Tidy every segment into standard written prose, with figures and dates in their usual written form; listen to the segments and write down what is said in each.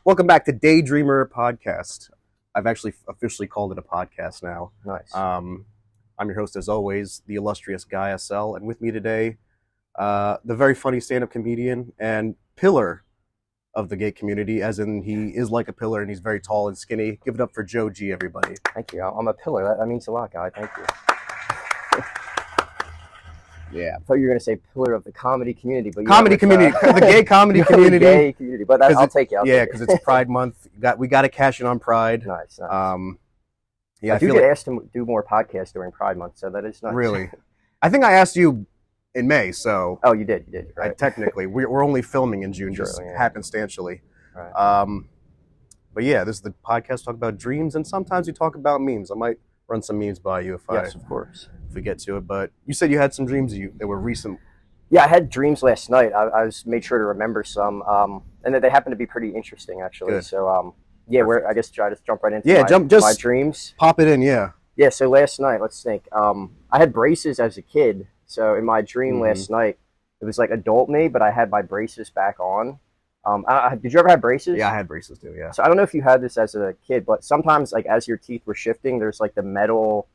Welcome back to Daydreamer Podcast. I've actually officially called it a podcast now. Nice. I'm your host, as always, the illustrious Guy SL, and with me today, the very funny stand-up comedian and pillar of the gay community, as in he is like a pillar and he's very tall and skinny. Give it up for Joe G, everybody. Thank you. I'm a pillar. That means a lot, Guy. Thank you. Yeah. I thought you were going to say pillar of the comedy community, but comedy community, the gay comedy community. Gay community, but I'll take you. Because it's Pride Month. We got to cash in on Pride. Nice. Yeah, I do get asked to do more podcasts during Pride Month, so that is nice. Really? I think I asked you in May, so... Oh, you did, right. Technically. We're only filming in June, just happenstantially. Right. But yeah, this is the podcast talk about dreams, and sometimes we talk about memes. I might run some memes by you of course. If we get to it. But you said you had some dreams that were recent. Yeah, I had dreams last night. I made sure to remember some, and they happened to be pretty interesting, actually. Good. So, I guess try to jump right into my dreams. Pop it in, yeah. Yeah, so last night, let's think. I had braces as a kid. So in my dream last night, it was like adult me, but I had my braces back on. Did you ever have braces? Yeah, I had braces too, yeah. So I don't know if you had this as a kid, but sometimes like as your teeth were shifting, there's like the metal,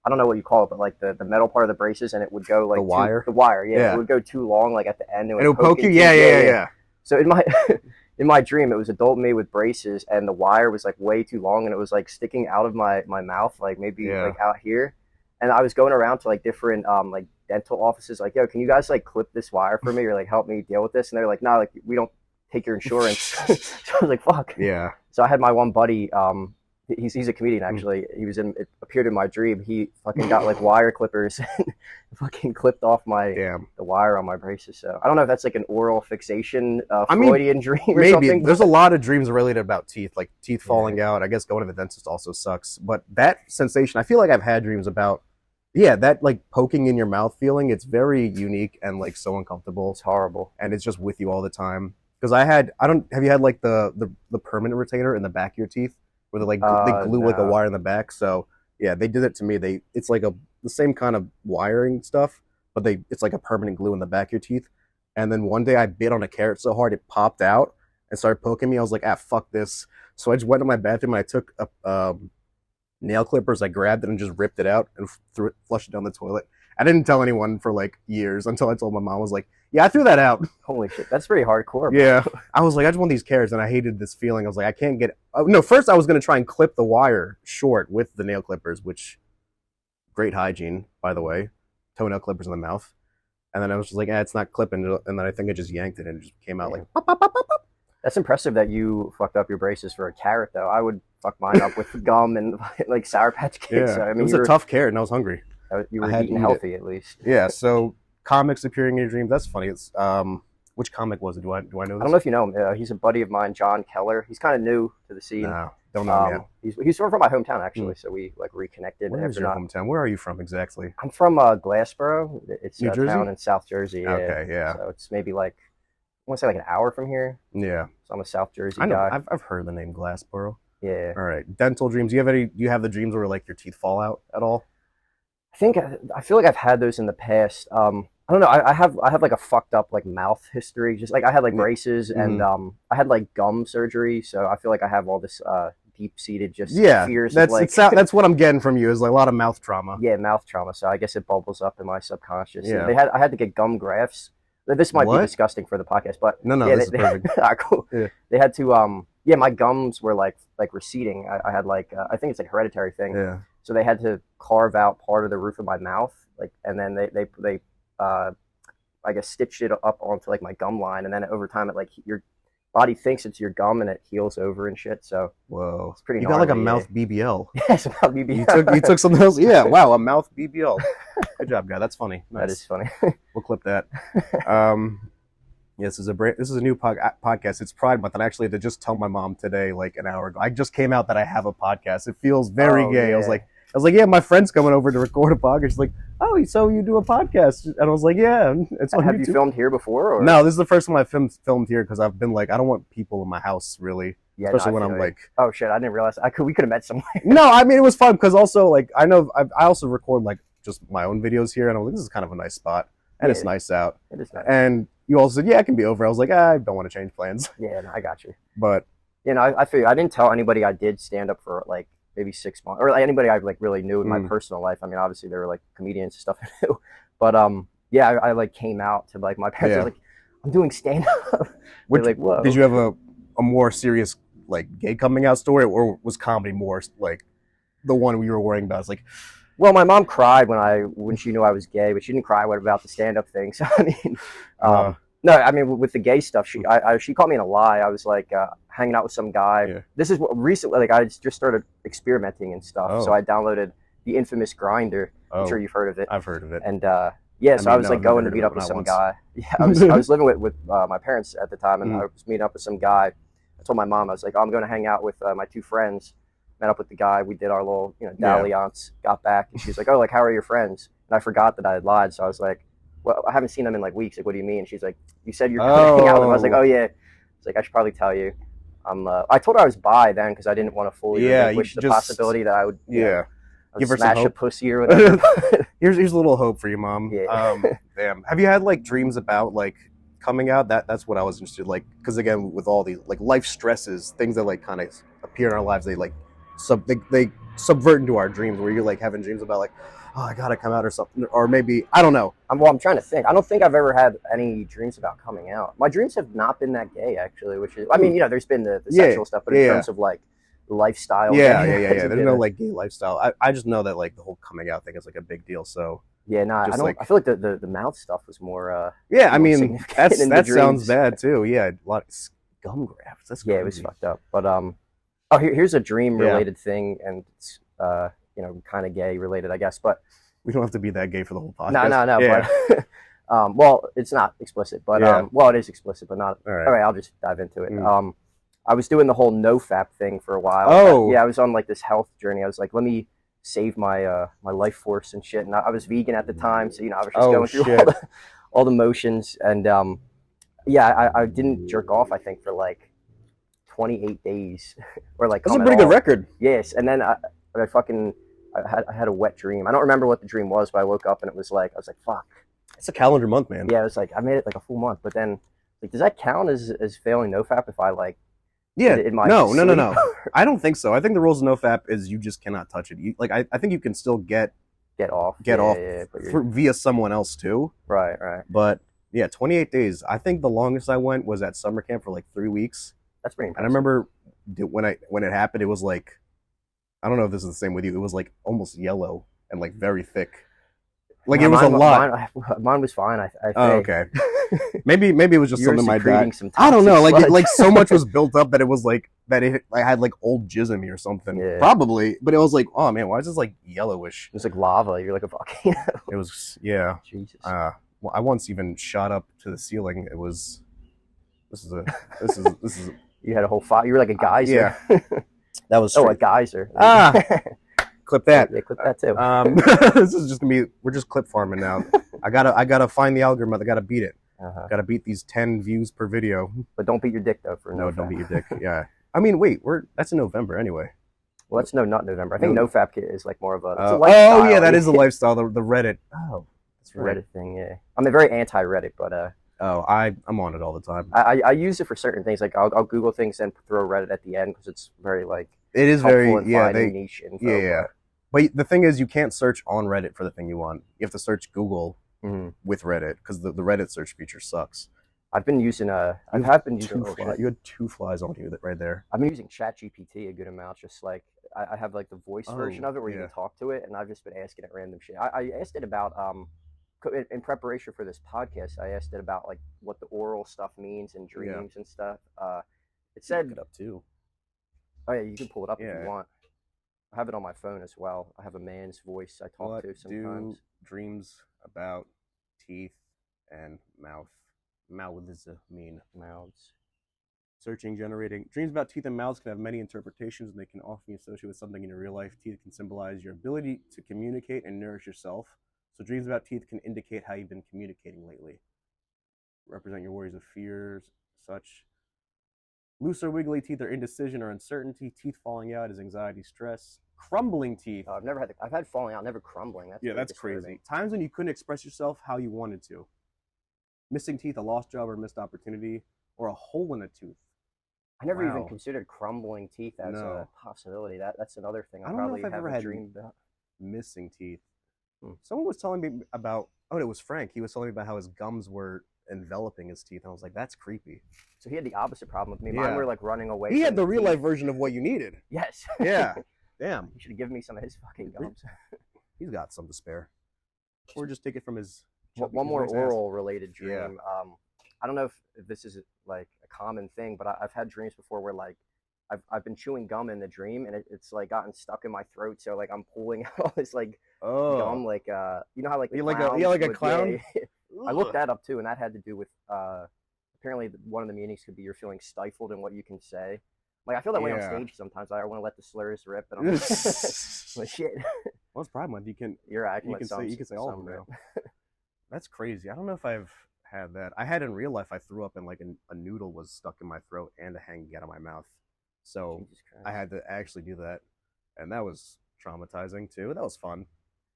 I don't know what you call it, but like the metal part of the braces, and it would go like the wire? The wire, yeah. It would go too long, like at the end. And it would poke you? Yeah. So in my dream, it was adult me with braces, and the wire was like way too long, and it was like sticking out of my mouth, like maybe like out here. And I was going around to like different like dental offices, like, yo, can you guys like clip this wire for me or like help me deal with this? And they're like, no, like we don't take your insurance. So I was like, fuck. Yeah. So I had my one buddy, he's a comedian actually. It appeared in my dream. He fucking got like wire clippers and fucking clipped off the wire on my braces. So I don't know if that's like an oral fixation Freudian dream or maybe. something. There's a lot of dreams related about teeth, like teeth falling out. I guess going to the dentist also sucks. But that sensation, I feel like I've had dreams about that like poking in your mouth feeling. It's very unique and like so uncomfortable. It's horrible. And it's just with you all the time. Because have you had like the permanent retainer in the back of your teeth where they glue like a wire in the back? So yeah, they did it to me. It's like the same kind of wiring stuff, but it's like a permanent glue in the back of your teeth. And then one day I bit on a carrot so hard it popped out and started poking me. I was like, fuck this. So I just went to my bathroom and I took nail clippers. I grabbed it and just ripped it out and flushed it down the toilet. I didn't tell anyone for like years until I told my mom. I was like, yeah, I threw that out. Holy shit, that's pretty hardcore. Yeah, I was like, I just want these carrots, and I hated this feeling. I was like, I can't get. No, first I was gonna try and clip the wire short with the nail clippers, which great hygiene, by the way, toenail clippers in the mouth. And then I was just like, it's not clipping. And then I think I just yanked it, and it just came out like. Pop, pop, pop, pop, pop. That's impressive that you fucked up your braces for a carrot, though. I would fuck mine up with gum and like Sour Patch Kids. Yeah, so, I mean, it was a tough carrot, and I was hungry. You were eating healthy, at least. Yeah, so comics appearing in your dreams, that's funny. It's which comic was it? Do I know this? I don't know if you know him. He's a buddy of mine, John Keller. He's kind of new to the scene. No, don't know him yet. He's sort of from my hometown, actually, so we like reconnected. Where is your hometown? Where are you from exactly? I'm from Glassboro. It's New a Jersey? town in South Jersey. Yeah. Okay, yeah. So it's maybe like, I want to say like an hour from here. Yeah. So I'm a South Jersey I know. guy. I've heard the name Glassboro. Yeah. All right. Dental dreams. Do you have the dreams where like your teeth fall out at all? I feel like I've had those in the past. I don't know. I have like a fucked up like mouth history. Just like I had like braces and I had like gum surgery, so I feel like I have all this deep seated fears. That's what I'm getting from you is like a lot of mouth trauma. Yeah, mouth trauma. So I guess it bubbles up in my subconscious. Yeah. I had to get gum grafts. This might be disgusting for the podcast, but no, this is perfect. Cool. Yeah. They had to my gums were like receding. I had like I think it's like a hereditary thing. Yeah. So they had to carve out part of the roof of my mouth, like, and then they I guess stitched it up onto like my gum line, and then over time it like your body thinks it's your gum and it heals over and shit. So whoa, it's pretty. You got like a mouth BBL. Yes, a mouth BBL. You took something else. Yeah, wow, a mouth BBL. Good job, guy. That's funny. Nice. That is funny. We'll clip that. This is a new podcast. It's Pride Month, and I actually had to just tell my mom today, like an hour ago. I just came out that I have a podcast. It feels very gay. Yeah. I was like, yeah, my friend's coming over to record a podcast. She's like, oh, so you do a podcast? And I was like, yeah. It's on Have YouTube. you filmed here before? Or? No, this is the first time I filmed here because I've been like, I don't want people in my house really, especially when I'm like, oh shit, I didn't realize we could have met somewhere. No, I mean it was fun because also like I also record like just my own videos here, and I was like, this is kind of a nice spot, and it's nice out. It is nice. And you also said, yeah, it can be over. I was like, I don't want to change plans. Yeah, no, I got you. But You know, I figured I didn't tell anybody I did stand up for like maybe 6 months, or like anybody I like really knew in my personal life. I mean, obviously there were like comedians and stuff I knew, but yeah, I like came out to like my parents. I Yeah. was like, I'm doing stand up. They're like, whoa. Did you have a more serious like gay coming out story, or was comedy more like the one we were worrying about? It's like, well, my mom cried when she knew I was gay, but she didn't cry about the stand up thing. So I mean, no, I mean with the gay stuff, she caught me in a lie. I was like hanging out with some guy. Yeah. This is what recently, like I just started experimenting and stuff. So I downloaded the infamous Grinder. I'm sure you've heard of it. I've heard of it. And yeah, so I was like going to meet up with some guy. Yeah, I was living with my parents at the time, and I was meeting up with some guy. I told my mom, I was like, oh, I'm going to hang out with my two friends. Met up with the guy. We did our little, dalliance. Got back, and she was like, "Oh, like how are your friends?" And I forgot that I had lied, so I was like, "Well, I haven't seen them in like weeks. Like, what do you mean?" And she's like, "You said you're going to hang out with them." I was like, "Oh yeah." It's like I should probably tell you. I told her I was bi then because I didn't want to fully relinquish the possibility that I would, give her smash a pussy or whatever. here's a little hope for you, Mom. Yeah. Damn. Have you had like dreams about like coming out? That's what I was interested. Like, because again, with all these like life stresses, things that like kind of appear in our lives, they like they subvert into our dreams, where you're like having dreams about like, oh, I gotta come out or something, or maybe I don't know. I'm trying to think. I don't think I've ever had any dreams about coming out. My dreams have not been that gay, actually. Which is, I mean, there's been the sexual stuff, but in terms of like lifestyle, there's no like gay lifestyle. I just know that like the whole coming out thing is like a big deal. So yeah, no, I don't. Like, I feel like the mouth stuff was more. Yeah, I mean that sounds bad too. Yeah, a lot of scum grafts. That's crazy. Yeah, it was fucked up. But oh, here's a dream related thing, and it's kind of gay related, I guess. But we don't have to be that gay for the whole podcast. No. Yeah. But well, it's not explicit, but well, it is explicit, but not. All right, I'll just dive into it. I was doing the whole NoFap thing for a while. Oh, yeah, I was on like this health journey. I was like, let me save my my life force and shit. And I was vegan at the time, so I was just going through all the motions. And yeah, I didn't jerk off, I think, for like 28 days or like that's a pretty good record. Yes. And then I had a wet dream. I don't remember what the dream was, but I woke up and it was like, I was like, fuck, it's a calendar month, man. Yeah, it was like I made it like a full month, but then like, does that count as failing NoFap if I like no. I don't think so. I think the rules of NoFap is you just cannot touch it. I think you can still get off via someone else too. Right. But yeah, 28 days. I think the longest I went was at summer camp for like 3 weeks. That's pretty impressive. And I remember when it happened, it was like, I don't know if this is the same with you. It was like almost yellow and like very thick. Like it was a lot. Mine was fine. I think. Oh, okay. Maybe it was just something my dad. I don't know. Like so much was built up that it was like that. I had like old jizz in me or something. Yeah. Probably, but it was like, oh man, why is this like yellowish? It was like lava. You're like a volcano. It was Jesus. Well, I once even shot up to the ceiling. It was. This is. You had a whole fire. You were like a geyser. Yeah. That was. Oh, a geyser. Clip that. Yeah, clip that too. This is just gonna be. We're just clip farming now. I gotta find the algorithm. I gotta beat it. Gotta beat these 10 views per video. But don't beat your dick though. Don't beat your dick. Yeah. I mean, wait. That's in November anyway. Well, that's not November. I think NoFap kit is like more of a. It's a lifestyle. Oh yeah, that is a lifestyle. The Reddit. Oh, that's right. Reddit thing. Yeah. I'm a very anti-Reddit, but Oh, I'm on it all the time. I use it for certain things. Like I'll Google things and throw Reddit at the end because it's very like. It is very niche info. Yeah. But the thing is, you can't search on Reddit for the thing you want. You have to search Google with Reddit because the Reddit search feature sucks. I've been using you had 2 flies on you right there. I've been using ChatGPT a good amount. Just like I have like the voice version of it where you can talk to it, and I've just been asking it random shit. I asked it about in preparation for this podcast. I asked it about like what the oral stuff means and dreams and stuff. It said look it up too. Oh yeah, you can pull it up if you want. I have it on my phone as well. I have a man's voice I talk to sometimes. Do dreams about teeth and mouth? Mouths mean mouths. Searching, generating. Dreams about teeth and mouths can have many interpretations, and they can often be associated with something in your real life. Teeth can symbolize your ability to communicate and nourish yourself. So dreams about teeth can indicate how you've been communicating lately. Represent your worries of fears, such. Loose or wiggly teeth are indecision or uncertainty. Teeth falling out is anxiety, stress. Crumbling teeth. Oh, I've had falling out, never crumbling. That's crazy. Times when you couldn't express yourself how you wanted to. Missing teeth, a lost job or missed opportunity, or a hole in a tooth. I never even Wow. considered crumbling teeth as a No. possibility. That's another thing I I don't know probably if I've have ever a had dream about. missing teeth. Hmm. Someone was telling me about, oh, it was Frank. He was telling me about how his gums were enveloping his teeth. And I was like, that's creepy. So he had the opposite problem with me. Mine Yeah. were like running away. He from had the the real teeth. life version of what you needed. Yes. Yeah. Damn. You should have given me some of his fucking gums. He's got some to spare. Or just take it from his. One more nice oral related dream. Yeah. I don't know if this is like a common thing, but I've had dreams before where like I've been chewing gum in the dream and it's like gotten stuck in my throat. So like I'm pulling out all this like gum, like you know how like the like a clown. Yeah. I looked that up too, and that had to do with apparently one of the meanings could be you're feeling stifled in what you can say. Like I feel that way on stage sometimes. I want to let the slurs rip, and I'm like, well, shit. What's the problem? You can. You're right. You can say all of them now. That's crazy. I don't know if I've had that. I had in real life. I threw up and like a noodle was stuck in my throat and a hanging out of my mouth. So I had to actually do that, and that was traumatizing too. That was fun.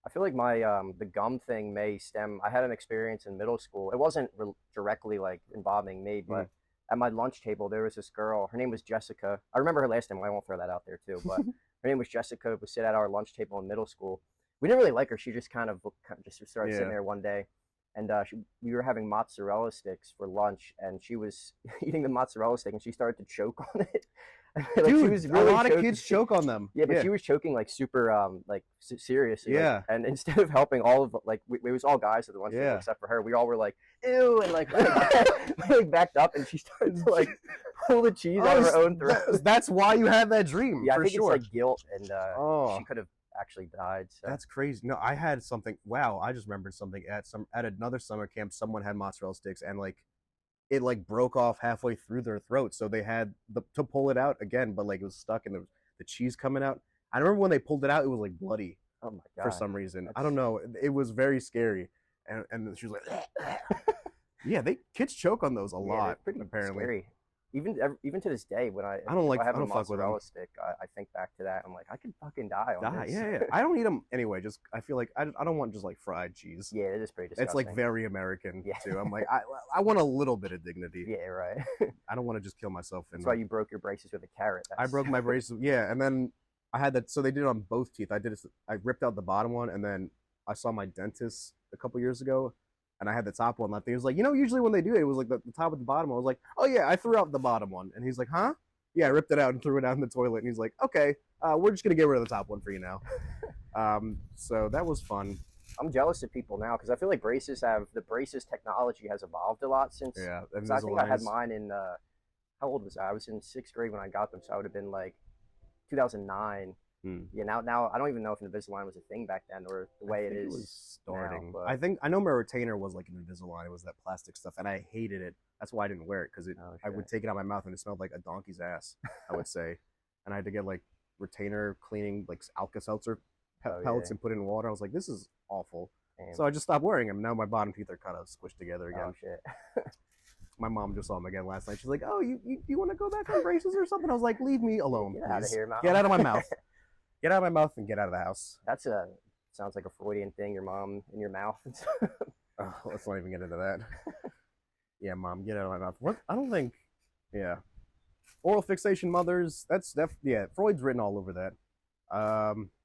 I feel like my the gum thing may stem. I had an experience in middle school. It wasn't directly like involving me, but at my lunch table there was this girl. Her name was Jessica. I remember her last name. I won't throw that out there too, but her name was Jessica. We sit at our lunch table in middle school. We didn't really like her. She just kind of just started sitting there one day, and we were having mozzarella sticks for lunch, and she was eating the mozzarella stick, and she started to choke on it. Like, dude, she was really a lot of kids choke on them. Yeah, but she was choking like super, like seriously. Yeah. Like, and instead of helping all of like, it was all guys at the lunch table except for her. We all were like, ew, and like, like backed up, and she started to like pull the cheese out of her own throat. That's why you had that dream. Yeah, for I think sure. It's like guilt, and she could have actually died. So. That's crazy. No, I had something. Wow, I just remembered something at another summer camp. Someone had mozzarella sticks, and like it like broke off halfway through their throat, so they had to pull it out again, but like it was stuck and there was the cheese coming out. I remember when they pulled it out, it was like bloody. Oh my god! For some reason, I don't know. It was very scary, and she was like, yeah, kids choke on those a lot. Pretty apparently. Scary. Even to this day, when I have a mozzarella stick, I think back to that. I'm like, I could fucking die on this. Yeah. I don't eat them anyway. Just I feel like I don't want just like fried cheese. Yeah, it is pretty disgusting. It's like very American too. I'm like I want a little bit of dignity. Yeah, right. I don't want to just kill myself. That's why you broke your braces with a carrot. I broke my braces. Yeah, and then I had that. So they did it on both teeth. I ripped out the bottom one, and then I saw my dentist a couple years ago. And I had the top one left. He was like, usually when they do it, it was like the top with the bottom. I was like, oh yeah, I threw out the bottom one. And he's like, huh? Yeah, I ripped it out and threw it out in the toilet. And he's like, okay, we're just gonna get rid of the top one for you now. So that was fun. I'm jealous of people now because I feel like the braces technology has evolved a lot since. Yeah, I think I had mine in how old was I? I was in 6th grade when I got them, so I would have been like 2009. Yeah, now I don't even know if Invisalign was a thing back then or the way it is. It was starting. Now, I know my retainer was like an Invisalign. It was that plastic stuff, and I hated it. That's why I didn't wear it because I would take it out of my mouth and it smelled like a donkey's ass. I would say, and I had to get like retainer cleaning, like Alka-Seltzer pellets and put it in water. I was like, this is awful. Damn. So I just stopped wearing them. Now my bottom teeth are kind of squished together again. Oh shit. My mom just saw them again last night. She's like, oh, you want to go back on braces or something? I was like, leave me alone, Get out of here, Mom. Get out of my mouth. Get out of my mouth and get out of the house. Sounds like a Freudian thing. Your mom in your mouth. Oh, let's not even get into that. Yeah, Mom, get out of my mouth. What? I don't think. Yeah, oral fixation mothers. Yeah. Freud's written all over that.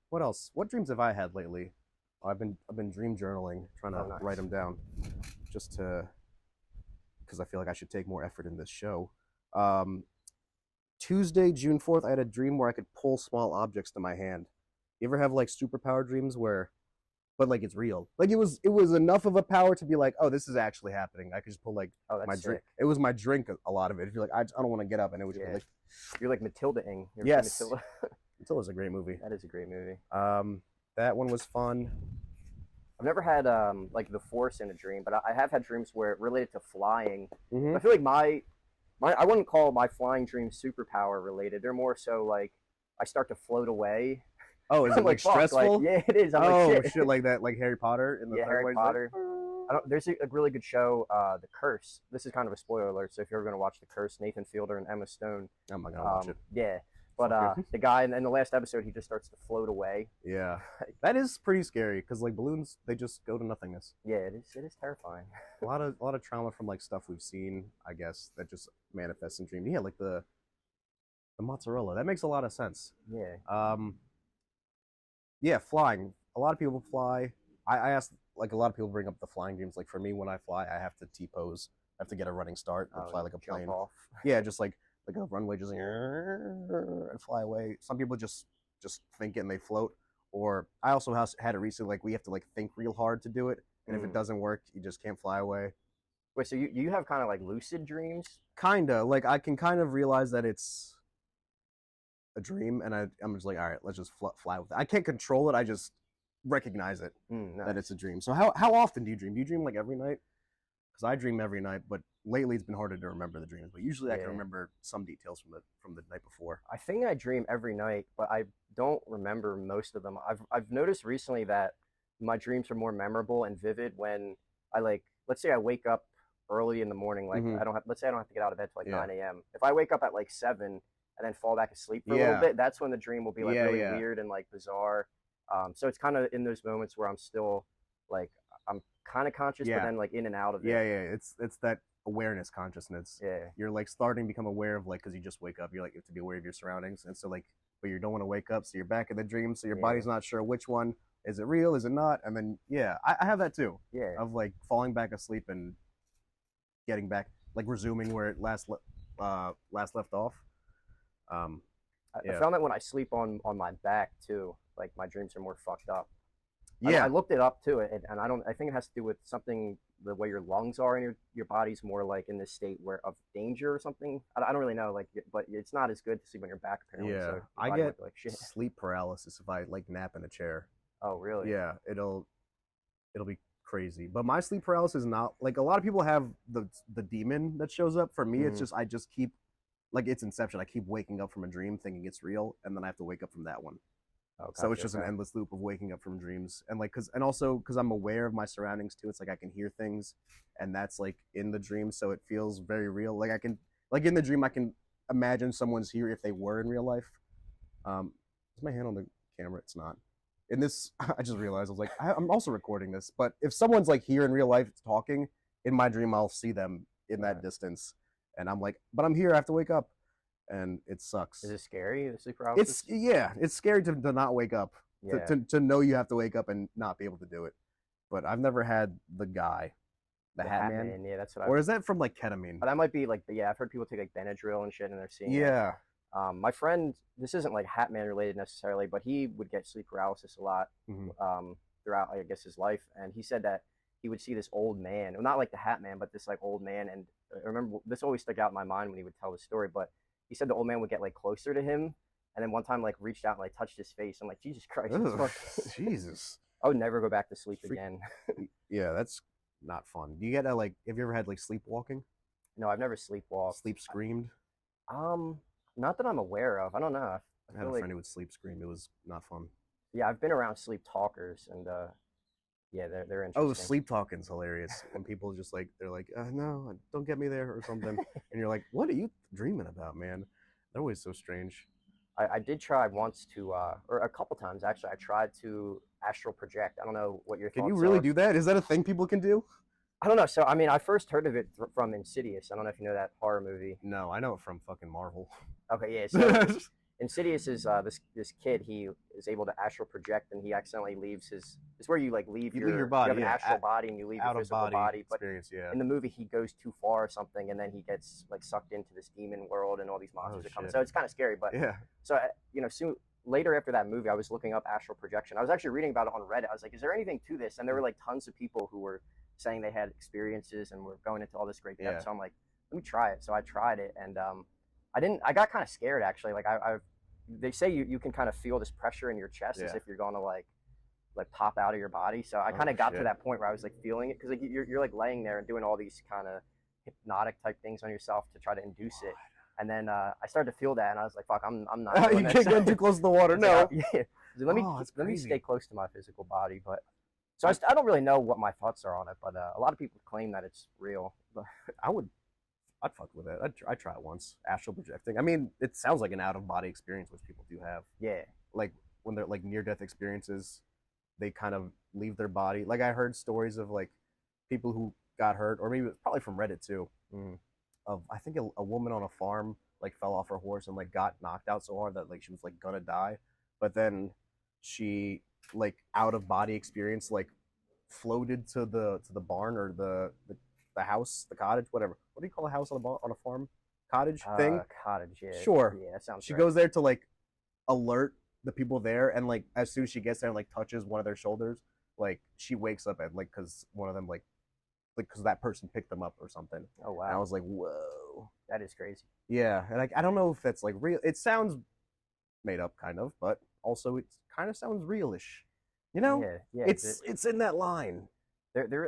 What else? What dreams have I had lately? I've been dream journaling, trying to write them down, just because I feel like I should take more effort in this show. Tuesday, June 4th, I had a dream where I could pull small objects to my hand. You ever have like superpower dreams but like it's real? Like it was enough of a power to be like, oh, this is actually happening. I could just pull like my drink. It was my drink, a lot of it. If you're like, I don't want to get up, and it was just like, you're like Matilda-ing. Yes, Matilda's a great movie. That is a great movie. That one was fun. I've never had like the Force in a dream, but I have had dreams where it related to flying. Mm-hmm. I feel like I wouldn't call my flying dreams superpower related. They're more so like I start to float away. Oh, is it like stressful? Like, yeah, it is. I'm like, shit like that, like Harry Potter in the Harry Potter. There's a really good show, The Curse. This is kind of a spoiler alert, so if you're ever going to watch The Curse, Nathan Fielder and Emma Stone. I'm not going to watch it. Yeah, but the guy in the last episode, he just starts to float away. Yeah, that is pretty scary because like balloons, they just go to nothingness. Yeah, it is terrifying. a lot of trauma from like stuff we've seen, I guess, that just manifests in dreams. Yeah, like the The mozzarella. That makes a lot of sense. Yeah. Yeah, flying. A lot of people fly. I asked, like, a lot of people bring up the flying dreams. Like, for me, when I fly, I have to T-pose. I have to get a running start and fly like a Jump plane. off. Yeah, just like a runway, just like, and fly away. Some people just think it and they float. Or I also had it recently, like, we have to, like, think real hard to do it. And if it doesn't work, you just can't fly away. Wait, so you have kind of like lucid dreams? Kinda. Like, I can kind of realize that it's a dream, and I'm just like, all right, let's just fly with it. I can't control it. I just recognize it Nice. that it's a dream. So how often do you dream? Do you dream like every night? Because I dream every night, but lately it's been harder to remember the dreams. But usually I can remember some details from the night before. I think I dream every night, but I don't remember most of them. I've noticed recently that my dreams are more memorable and vivid when I let's say I wake up early in the morning, like let's say I don't have to get out of bed till like 9 a.m. If I wake up at like 7 and then fall back asleep for a little bit, that's when the dream will be like really weird and like bizarre. So it's kind of in those moments where I'm still like I'm kind of conscious, but then like in and out of it. Yeah. It's that awareness consciousness. Yeah. You're like starting to become aware of, like, because you just wake up, you're like, you have to be aware of your surroundings, and so, like, but you don't want to wake up, so you're back in the dream, so your body's not sure which one is it real, is it not, and then I have that too. Yeah. Of like falling back asleep and getting back, like resuming where it last left off. I found that when I sleep on my back too, like my dreams are more fucked up. Yeah, I looked it up too, and I think it has to do with something, the way your lungs are, and your body's more like in this state where of danger or something. I don't really know, like, but it's not as good to sleep on your back apparently. Yeah, so I get like shit. sleep paralysis if I like nap in a chair. Oh really? Yeah, it'll be crazy. But my sleep paralysis is not like a lot of people have the demon that shows up. For me, it's just I just keep, like, it's Inception. I keep waking up from a dream thinking it's real, and then I have to wake up from that one. Oh, gotcha, so it's just an endless loop of waking up from dreams, and like because I'm aware of my surroundings too. It's like I can hear things, and that's like in the dream, so it feels very real. Like I can, like, in the dream, I can imagine someone's here if they were in real life. Is my hand on the camera? It's not. In this, I just realized I was like, I'm also recording this, but if someone's like here in real life talking, in my dream, I'll see them in that distance, and I'm like, but I'm here. I have to wake up. And it sucks. Is it scary, the sleep paralysis? It's scary to not wake up. Yeah. To know you have to wake up and not be able to do it. But I've never had the guy, the Hat Man. Yeah, that's what. Or is that from like ketamine? But that might be like, yeah, I've heard people take like Benadryl and shit, and they're seeing. Yeah. My friend, this isn't like Hat Man related necessarily, but he would get sleep paralysis a lot throughout, I guess, his life, and he said that he would see this old man, well, not like the Hat Man, but this like old man, and I remember this always stuck out in my mind when he would tell the story, but. He said the old man would get like closer to him, and then one time like reached out and like touched his face. I'm like, Jesus Christ! Jesus! I would never go back to sleep again. Yeah, that's not fun. Do you get like? Have you ever had like sleepwalking? No, I've never sleepwalked. Sleep screamed? Not that I'm aware of. I don't know. I had a friend who would sleep scream. It was not fun. Yeah, I've been around sleep talkers, and yeah, they're interesting. Oh, sleep talking's hilarious. When people just like, they're like, no, don't get me there or something. And you're like, what are you dreaming about, man? They're always so strange. I did try once to, or a couple times actually, I tried to astral project. I don't know what your thoughts are. Can you really do that? Is that a thing people can do? I don't know. So, I mean, I first heard of it from Insidious. I don't know if you know that horror movie. No, I know it from fucking Marvel. Okay, yeah. So Insidious is this kid. He is able to astral project, and he accidentally leaves his. It's where you like leave your body. You have an astral body, and you leave your physical body. But in the movie, he goes too far or something, and then he gets like sucked into this demon world, and all these monsters are coming. So it's kind of scary. But so soon later after that movie, I was looking up astral projection. I was actually reading about it on Reddit. I was like, is there anything to this? And there were like tons of people who were saying they had experiences and were going into all this great depth. So I'm like, let me try it. So I tried it, and I got kind of scared actually. Like they say you can kind of feel this pressure in your chest as if you're going to like pop out of your body. So I kind of got to that point where I was like feeling it, because like you're like laying there and doing all these kind of hypnotic type things on yourself to try to induce it. And then I started to feel that, and I was like, fuck, I'm not doing you can't get too close to the water. No. Yeah. Let me stay close to my physical body. But so I don't really know what my thoughts are on it, but a lot of people claim that it's real. But I'd fuck with it. I'd try it once. Astral projecting. I mean, it sounds like an out-of-body experience, which people do have. Yeah. Like, when they're, like, near-death experiences, they kind of leave their body. Like, I heard stories of, like, people who got hurt, or maybe it's probably from Reddit, too, of, I think, a woman on a farm like fell off her horse and like got knocked out so hard that like she was like gonna die, but then she like out of body experience like floated to the barn or the house, the cottage, whatever. What do you call a house on a farm? Cottage thing? Cottage, yeah. Sure. Yeah, that sounds She right. goes there to like alert the people there, and like as soon as she gets there and like touches one of their shoulders, like she wakes up and like because one of them like because that person picked them up or something. Oh wow. And I was like, whoa. That is crazy. Yeah, and like I don't know if that's like real. It sounds made up kind of, but also it kind of sounds realish. You know? Yeah. It's in that line.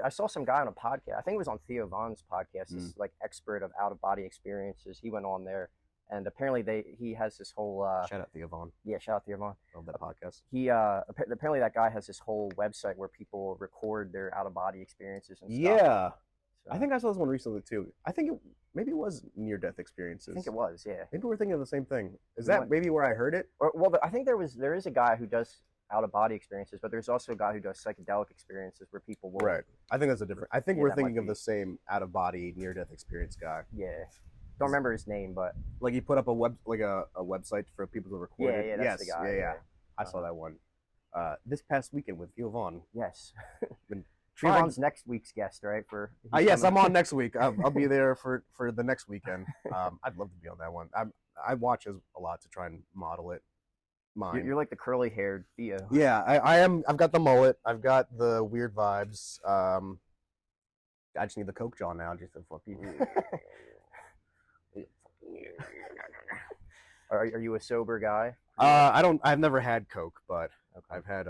I saw some guy on a podcast. I think it was on Theo Von's podcast. This like expert of out of body experiences. He went on there, and apparently he has this whole shout out Theo Von. Yeah, shout out Theo Von. Love that podcast. He apparently that guy has this whole website where people record their out of body experiences and stuff. Yeah, so, I think I saw this one recently too. I think maybe it was near death experiences. I think it was. Yeah. Maybe we're thinking of the same thing. Is that maybe where I heard it? Well, I think there is a guy who does out of body experiences, but there's also a guy who does psychedelic experiences where people will. Right. I think that's a different. I think we're thinking of the same out of body near death experience guy. Yeah. Don't remember his name, but like he put up a website for people to record it. Yeah, that's the guy. Yeah. I saw that one. This past weekend with Theo Von. Yes. Trevon's next week's guest, right? Yes, I'm on next week. I'll be there for the next weekend. I'd love to be on that one. I watch a lot to try and model it. You're like the curly haired Theo. Yeah, I am. I've got the mullet. I've got the weird vibes. I just need the Coke jaw now, just to fuck you. Are you a sober guy? I've never had Coke, but okay. I've had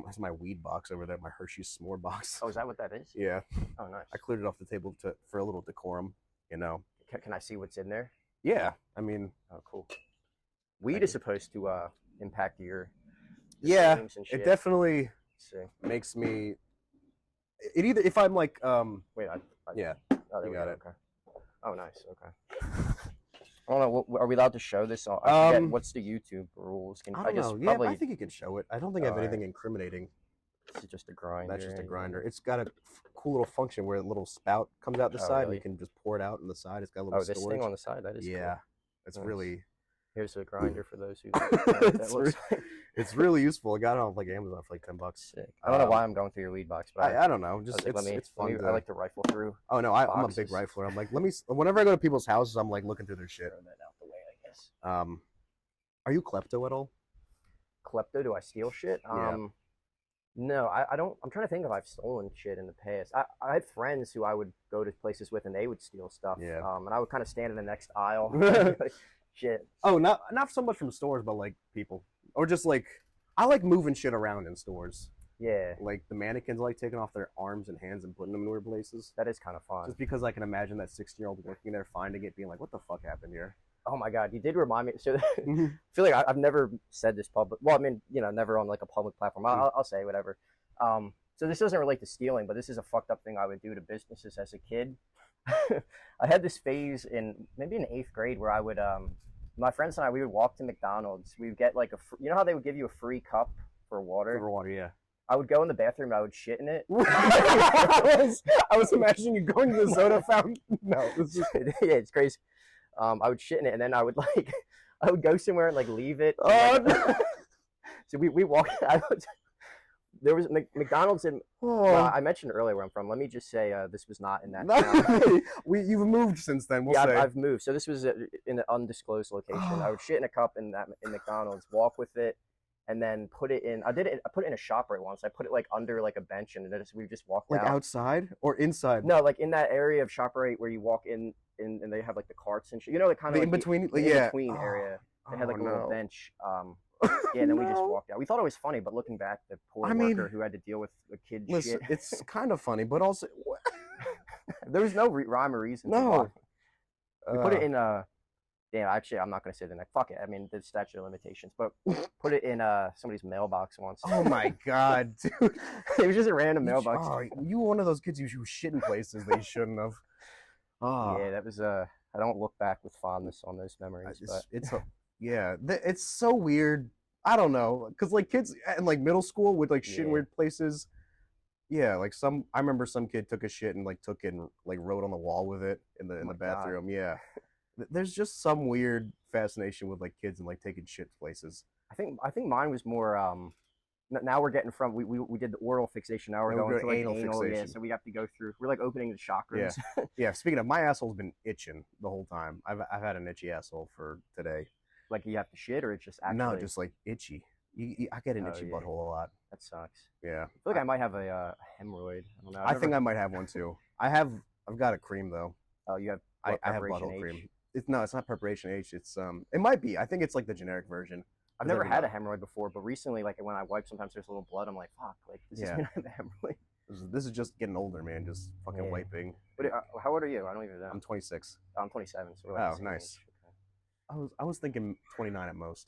that's my weed box over there, my Hershey's s'more box. Oh, is that what that is? Yeah. Oh, nice. I cleared it off the table for a little decorum, you know. Can I see what's in there? Yeah, I mean. Oh, cool. Weed is supposed to impact your yeah, and shit. It definitely makes me. It either if I'm like wait, yeah. Oh, there you got it. Okay. Oh, nice. Okay. I don't know. Are we allowed to show this? What's the YouTube rules? I don't know. Yeah, I think you can show it. I don't think I have anything incriminating. This is just a grinder. That's just a grinder. It's got a cool little function where a little spout comes out the side, and you can just pour it out on the side. It's got a little storage. This thing on the side. That is cool. It's nice. Really. Here's a grinder for those who. It's really useful. I got it on like Amazon for like $10. Sick. I don't know why I'm going through your weed box, but I don't know. Just it's fun. I like to rifle through. Oh no, I'm a big rifler. I'm like, whenever I go to people's houses, I'm like looking through their shit. Throw that out the way, I guess. Are you klepto at all? Klepto? Do I steal shit? Yeah. No, I don't. I'm trying to think if I've stolen shit in the past. I had friends who I would go to places with, and they would steal stuff. Yeah. And I would kind of stand in the next aisle. Shit. Oh, not so much from stores, but like people, or just like I like moving shit around in stores. Yeah. Like the mannequins, I like taking off their arms and hands and putting them in weird places. That is kind of fun. Just because I can imagine that 16-year-old working there, finding it, being like, "What the fuck happened here?" Oh my god, you did remind me. So I feel like I've never said this public. Well, I mean, never on like a public platform. I'll say whatever. So this doesn't relate to stealing, but this is a fucked up thing I would do to businesses as a kid. I had this phase maybe in 8th grade where I would my friends and we would walk to McDonald's. We would get like you know how they would give you a free cup for water? For water, yeah. I would go in the bathroom and I would shit in it. I was imagining you going to the soda fountain. No, yeah, it's crazy. I would shit in it, and then I would go somewhere and like leave it. Oh, no. So we walked. There was McDonald's in. I mentioned earlier where I'm from. Let me just say this was not in that town. You've moved since then. I've moved. So this was in an undisclosed location. I would shit in a cup in McDonald's, walk with it, and then put it in. I put it in a ShopRite once. I put it like under like a bench, and we just walked like out. Outside or inside? No, like in that area of ShopRite where you walk in, and they have like the carts and shit. You know, the kind of in between, area. They had like a little bench. Yeah, and then we just walked out. We thought it was funny, but looking back, the poor worker who had to deal with the kid shit. It's kind of funny, but also there was no rhyme or reason. No, we put it in damn. Actually, I'm not gonna say the next. Fuck it. I mean, the statute of limitations, but put it in somebody's mailbox once. Oh my god, dude! It was just a random mailbox. Oh, you were one of those kids who shit in places they shouldn't have. Oh. Yeah, that was I don't look back with fondness on those memories. Yeah, it's so weird. I don't know, because like kids in like middle school would like shit in weird places. Yeah, like I remember some kid took a shit and like took it and like wrote on the wall with it in the bathroom. God. Yeah, There's just some weird fascination with like kids and like taking shit places. I think mine was more. Now we're getting from we did the oral fixation. Now we're Now we going go to to like anal anal. Yeah, fixation. so we have to go through. We're like opening the Yeah, chakras. yeah. Speaking of, my asshole's been itching the whole time. I've had an itchy asshole for today. Like you have to shit, or it's just No, actually. just like itchy. I get an Oh itchy yeah, butthole a lot. that sucks. Yeah, I feel like I might have a hemorrhoid. I don't know. I think I might have one too. I've got a cream though. Oh, you have I have preparation butthole H? cream. It's not preparation H. It might be. I think it's like the generic version. I've never had a hemorrhoid before, but recently, like when I wipe, sometimes there's a little blood. I'm like, fuck, like this is gonna have a hemorrhoid. This is just getting older, man. Just fucking wiping. But how old are you? I don't even know. I'm 26. I'm 27. So we're like nice. Okay. I was thinking 29 at most.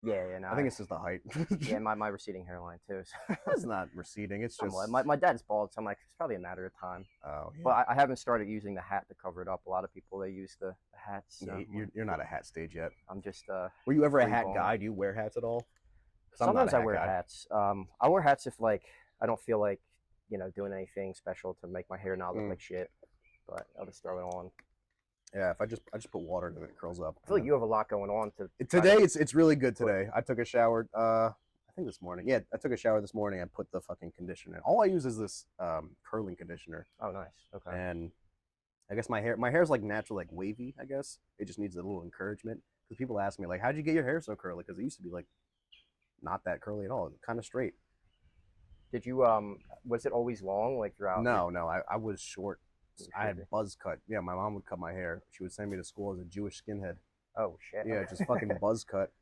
Yeah. No, I think it's just the height. yeah, my receding hairline too. So. It's not receding. It's just my dad's bald, so I'm like, it's probably a matter of time. Oh, yeah. But I haven't started using the hat to cover it up. A lot of people they use the hats. So yeah, you're not a hat stage yet. I'm just. Were you ever a hat guy? Do you wear hats at all? Sometimes I wear hats. I wear hats if like I don't feel like doing anything special to make my hair not look like shit. But I'll just throw it on. Yeah, if I just put water in it, it curls up. I feel like you have a lot going on today. It's really good today. I took a shower. I think this morning. Yeah, I took a shower this morning. I put the fucking conditioner in. All I use is this curling conditioner. Oh, nice. Okay. And I guess my hair's like natural, like wavy. I guess it just needs a little encouragement because people ask me like, "How'd you get your hair so curly?" Because it used to be like not that curly at all, kind of straight. Did you was it always long like throughout? No, I was short. I had buzz cut. Yeah, my mom would cut my hair. She would send me to school as a Jewish skinhead. Oh shit. Yeah, just fucking buzz cut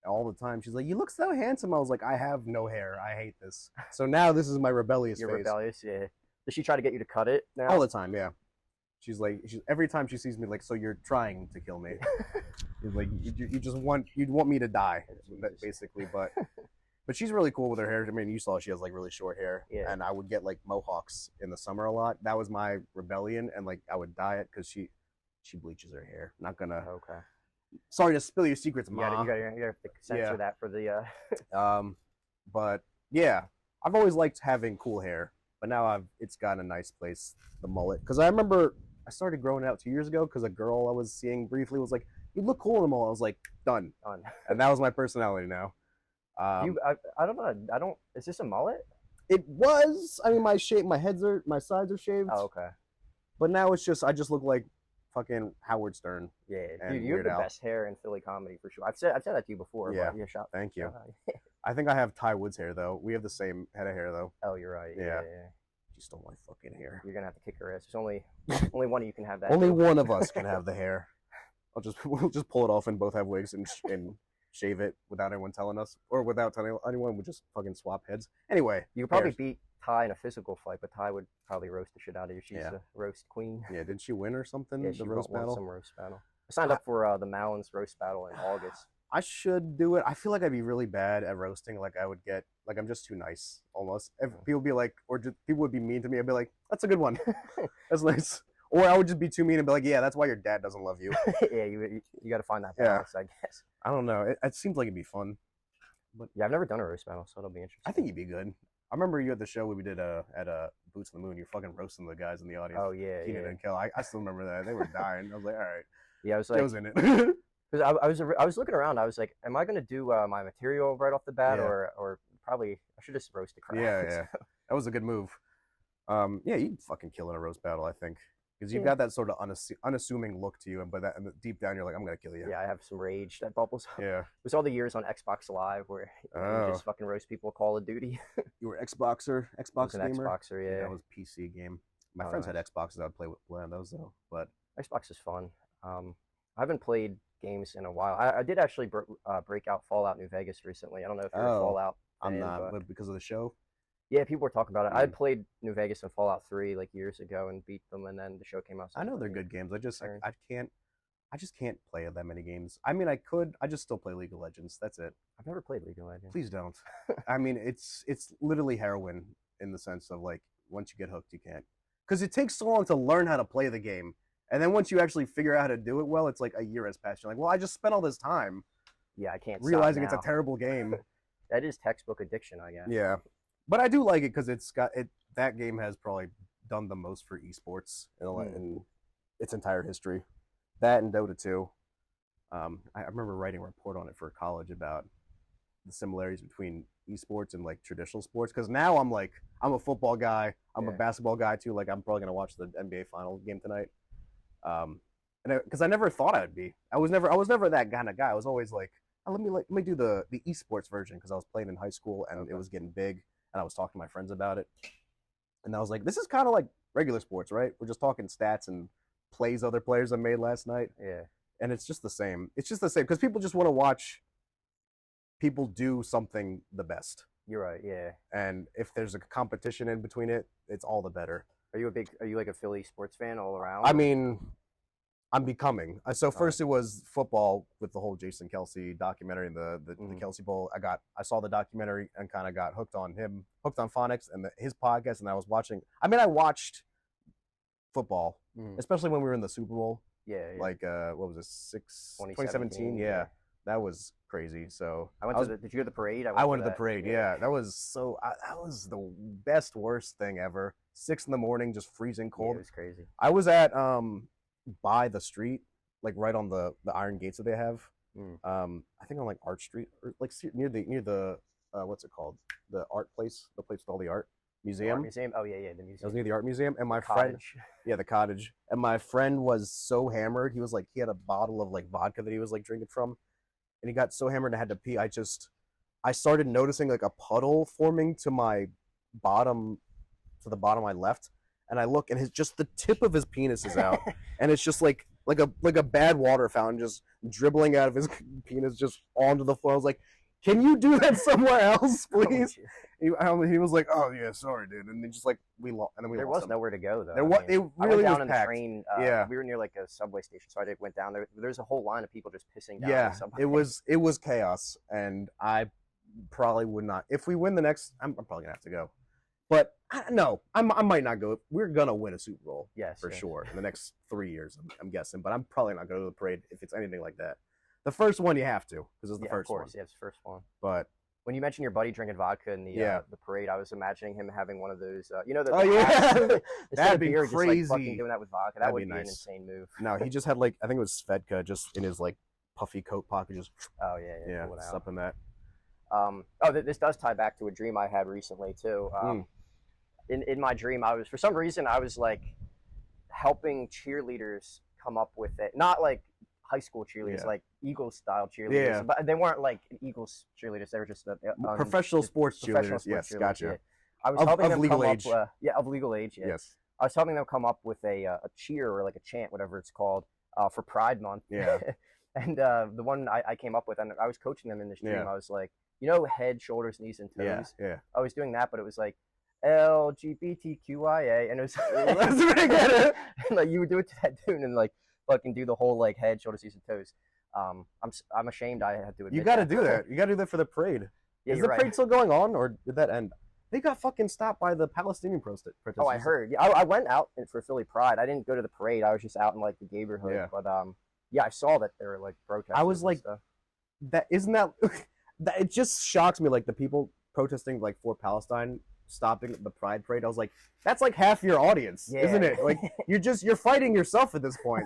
all the time. She's like, "You look so handsome." I was like, "I have no hair. I hate this." So now this is my rebellious You're phase. rebellious, yeah. Does she try to get you to cut it now? All the time, yeah. She's every time she sees me like, "So you're trying to kill me?" She's like, you'd want me to die, basically. But she's really cool with her hair. I mean, you saw she has like really short hair, and I would get like mohawks in the summer a lot. That was my rebellion, and like I would dye it because she bleaches her hair. Not gonna. Okay. Sorry to spill your secrets, Ma. You have to censor that for the. But yeah, I've always liked having cool hair, but now it's gotten a nice place, the mullet. Because I remember I started growing it out 2 years ago because a girl I was seeing briefly was like, "You look cool in the mullet." I was like, "Done." And that was my personality now. I don't know. Is this a mullet? It was. I mean, my sides are shaved. Oh, okay. But now it's just I just look like fucking Howard Stern. Yeah, dude, you're the best hair in Philly comedy for sure. I've said that to you before. Yeah, thank you. I think I have Ty Woods hair though. We have the same head of hair though. Oh, you're right. Yeah. She stole my fucking hair. You're gonna have to kick her ass. There's only one of you can have that. Only one of us can have the hair. We'll just pull it off and both have wigs and shave it without anyone telling us, or without telling anyone. We'll just fucking swap heads. Anyway, you could probably beat Ty in a physical fight, but Ty would probably roast the shit out of you. She's the roast queen. Yeah, didn't she win or something? Yeah, the roast battle. Some roast battle. I signed up for the Mallon's roast battle in August. I should do it. I feel like I'd be really bad at roasting. Like I would get I'm just too nice almost. If people be like, or people would be mean to me, I'd be like, "That's a good one. That's nice." Or I would just be too mean and be like, "Yeah, that's why your dad doesn't love you." Yeah, you got to find that balance, I guess. I don't know. It seems like it'd be fun. But yeah, I've never done a roast battle, so it'll be interesting. I think you'd be good. I remember you at the show we did at Boots on the Moon. You're fucking roasting the guys in the audience. Oh yeah, Keenan and Kel. I still remember that. They were dying. I was like, all right. Yeah, I was like, Joe's in it. Because I was looking around. I was like, am I going to do my material right off the bat, or probably I should just roast the crowd. Yeah. That was a good move. Yeah, you'd fucking kill in a roast battle, I think. Because you've got that sort of unassuming look to you, but deep down you're like, I'm gonna kill you. Yeah, I have some rage that bubbles up. Yeah. It was all the years on Xbox Live where you just fucking roast people Call of Duty. You were Xbox gamer? Xboxer, yeah. That was PC game. My friends had Xboxes. I'd play on those though. But Xbox is fun. I haven't played games in a while. I did actually break out Fallout New Vegas recently. I don't know if you're a Fallout fan, I'm not, but because of the show. Yeah, people were talking about it. I played New Vegas and Fallout 3 like years ago and beat them, and then the show came out. I know they're good games. I just can't play that many games. I mean, I could. I just still play League of Legends. That's it. I've never played League of Legends. Please don't. I mean, it's literally heroin in the sense of like once you get hooked, you can't. Because it takes so long to learn how to play the game, and then once you actually figure out how to do it well, it's like a year has passed. You're like, well, I just spent all this time. Yeah, I can't. Realizing it's a terrible game. That is textbook addiction, I guess. Yeah. But I do like it because that game has probably done the most for esports in its entire history. That and Dota 2. I remember writing a report on it for college about the similarities between esports and like traditional sports. Because now I'm a football guy, I'm a basketball guy too. Like I'm probably gonna watch the NBA final game tonight. And because I never thought I'd be, I was never that kind of guy. I was always like, oh, let me do the esports version because I was playing in high school and it was getting big, and I was talking to my friends about it, and I was like, this is kind of like regular sports, right? We're just talking stats and plays other players have made last night. Yeah. And it's just the same. It's just the same because people just want to watch people do something the best. You're right. Yeah. And if there's a competition in between it, it's all the better. Are you like a Philly sports fan all around? I mean, I'm becoming. So first it was football with the whole Jason Kelsey documentary and the Kelsey Bowl. I saw the documentary and kind of got hooked on Phonics and his podcast, and I was watching. I mean, I watched football, especially when we were in the Super Bowl. Yeah. Like what was it, 2017? Yeah. That was crazy. So did you go to the parade? I went to the parade. Yeah, that was that was the best worst thing ever. 6 a.m, just freezing cold. Yeah, it was crazy. I was at by the street, like right on the iron gates that they have. I think on like Arch Street, or like near the what's it called? The art place, the place with all the art museum. Art museum. Oh yeah, the museum. I was near the art museum, and my friend, the cottage, and my friend was so hammered. He was like, he had a bottle of like vodka that he was like drinking from, and he got so hammered and had to pee. I started noticing like a puddle forming to the bottom of my left, and I look, and just the tip of his penis is out, and it's just like a bad water fountain just dribbling out of his penis just onto the floor. I was like, can you do that somewhere else, please? He was like, oh yeah, sorry, dude, and then just like we lost, and then there was nowhere to go though. It really down was on packed. The train. We were near like a subway station, so I went down there. There's a whole line of people just pissing down. Yeah, it was chaos, and I probably would not. If we win the next, I'm probably gonna have to go. But no, I might not go. We're gonna win a Super Bowl, for sure, in the next 3 years. I'm guessing, but I'm probably not going to the parade if it's anything like that. The first one you have to, because it's the first one. Of course, yeah, it's the first one. But when you mentioned your buddy drinking vodka in the parade, I was imagining him having one of those, that'd be crazy. Just, like, fucking doing that with vodka. That would be nice. An insane move. No, he just had like, I think it was Svedka just in his like puffy coat pocket, just supping that. This does tie back to a dream I had recently too. In my dream, for some reason I was like helping cheerleaders come up with it, not like high school cheerleaders, like Eagles style cheerleaders, but they weren't like Eagles cheerleaders. They were just professional sports cheerleaders. Yes, gotcha. Yeah. I was helping them legal age. Of legal age. Yeah. Yes, I was helping them come up with a cheer or like a chant, whatever it's called, for Pride Month. Yeah. And the one I came up with, and I was coaching them in this dream. I was like, head, shoulders, knees, and toes. Yeah. I was doing that, but it was like LGBTQIA, and it was that's really good. And like you would do it to that tune and like fucking do the whole like head, shoulders, knees, and toes. I'm ashamed I had to admit. You got to do that. You got to do that for the parade. Yeah, is the parade still going on, or did that end? They got fucking stopped by the Palestinian protesters. Oh, I heard. Yeah, I went out for Philly Pride. I didn't go to the parade. I was just out in like the neighborhood. Yeah. But I saw that there were like protests. I was like, that isn't that. It just shocks me, like the people protesting like for Palestine stopping the Pride parade. I was like, that's like half your audience, isn't it? Like you're fighting yourself at this point.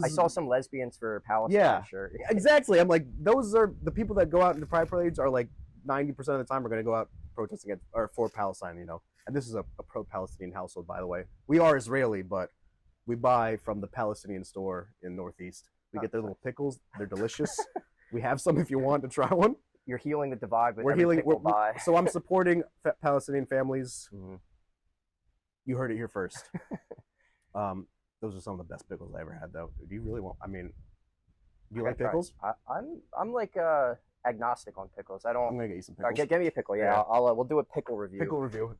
I saw some lesbians for Palestine. Yeah, sure. Exactly. I'm like, those are the people that go out into Pride parades are like 90% of the time are going to go out protesting for Palestine, And this is a pro-Palestinian household, by the way. We are Israeli, but we buy from the Palestinian store in Northeast. We get their little pickles. They're delicious. We have some if you want to try one. You're healing the divide with so I'm supporting Palestinian families. Mm-hmm. You heard it here first. Those are some of the best pickles I ever had, though. Do you really want? I mean, do you like pickles? I'm like agnostic on pickles. I don't. I'm gonna get you some pickles. Get me a pickle. Yeah. We'll do a pickle review. Pickle review.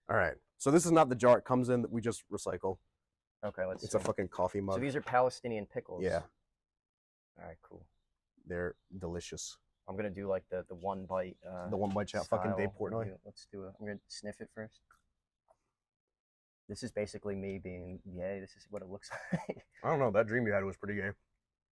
All right. So this is not the jar it comes in that we just recycle. Okay, let's see. It's a fucking coffee mug. So these are Palestinian pickles. Yeah. All right, cool. They're delicious. I'm gonna do like the one bite. The one bite shot. Fucking Dave Portnoy. Let's do it. I'm gonna sniff it first. This is basically me being gay. This is what it looks like. I don't know. That dream you had was pretty gay.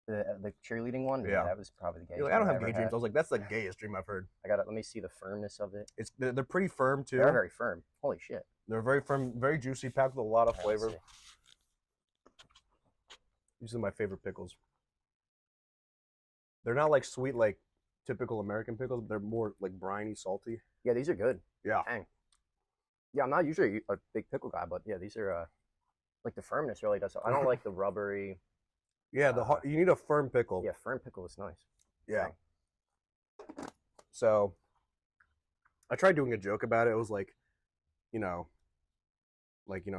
The cheerleading one? Yeah. That was probably the gayest. Like, I don't have gay dreams. I was like, that's the gayest dream I've heard. Let me see the firmness of it. They're pretty firm too. They're very firm. Holy shit. They're very firm, very juicy, packed with a lot of flavor. These are my favorite pickles. They're not like sweet like typical American pickles. They're more like briny, salty. Yeah, these are good. Yeah. Dang. Yeah, I'm not usually a big pickle guy, but yeah, these are like the firmness really does. I don't like the rubbery. Yeah, you need a firm pickle. Yeah, firm pickle is nice. Yeah. So I tried doing a joke about it. It was like, I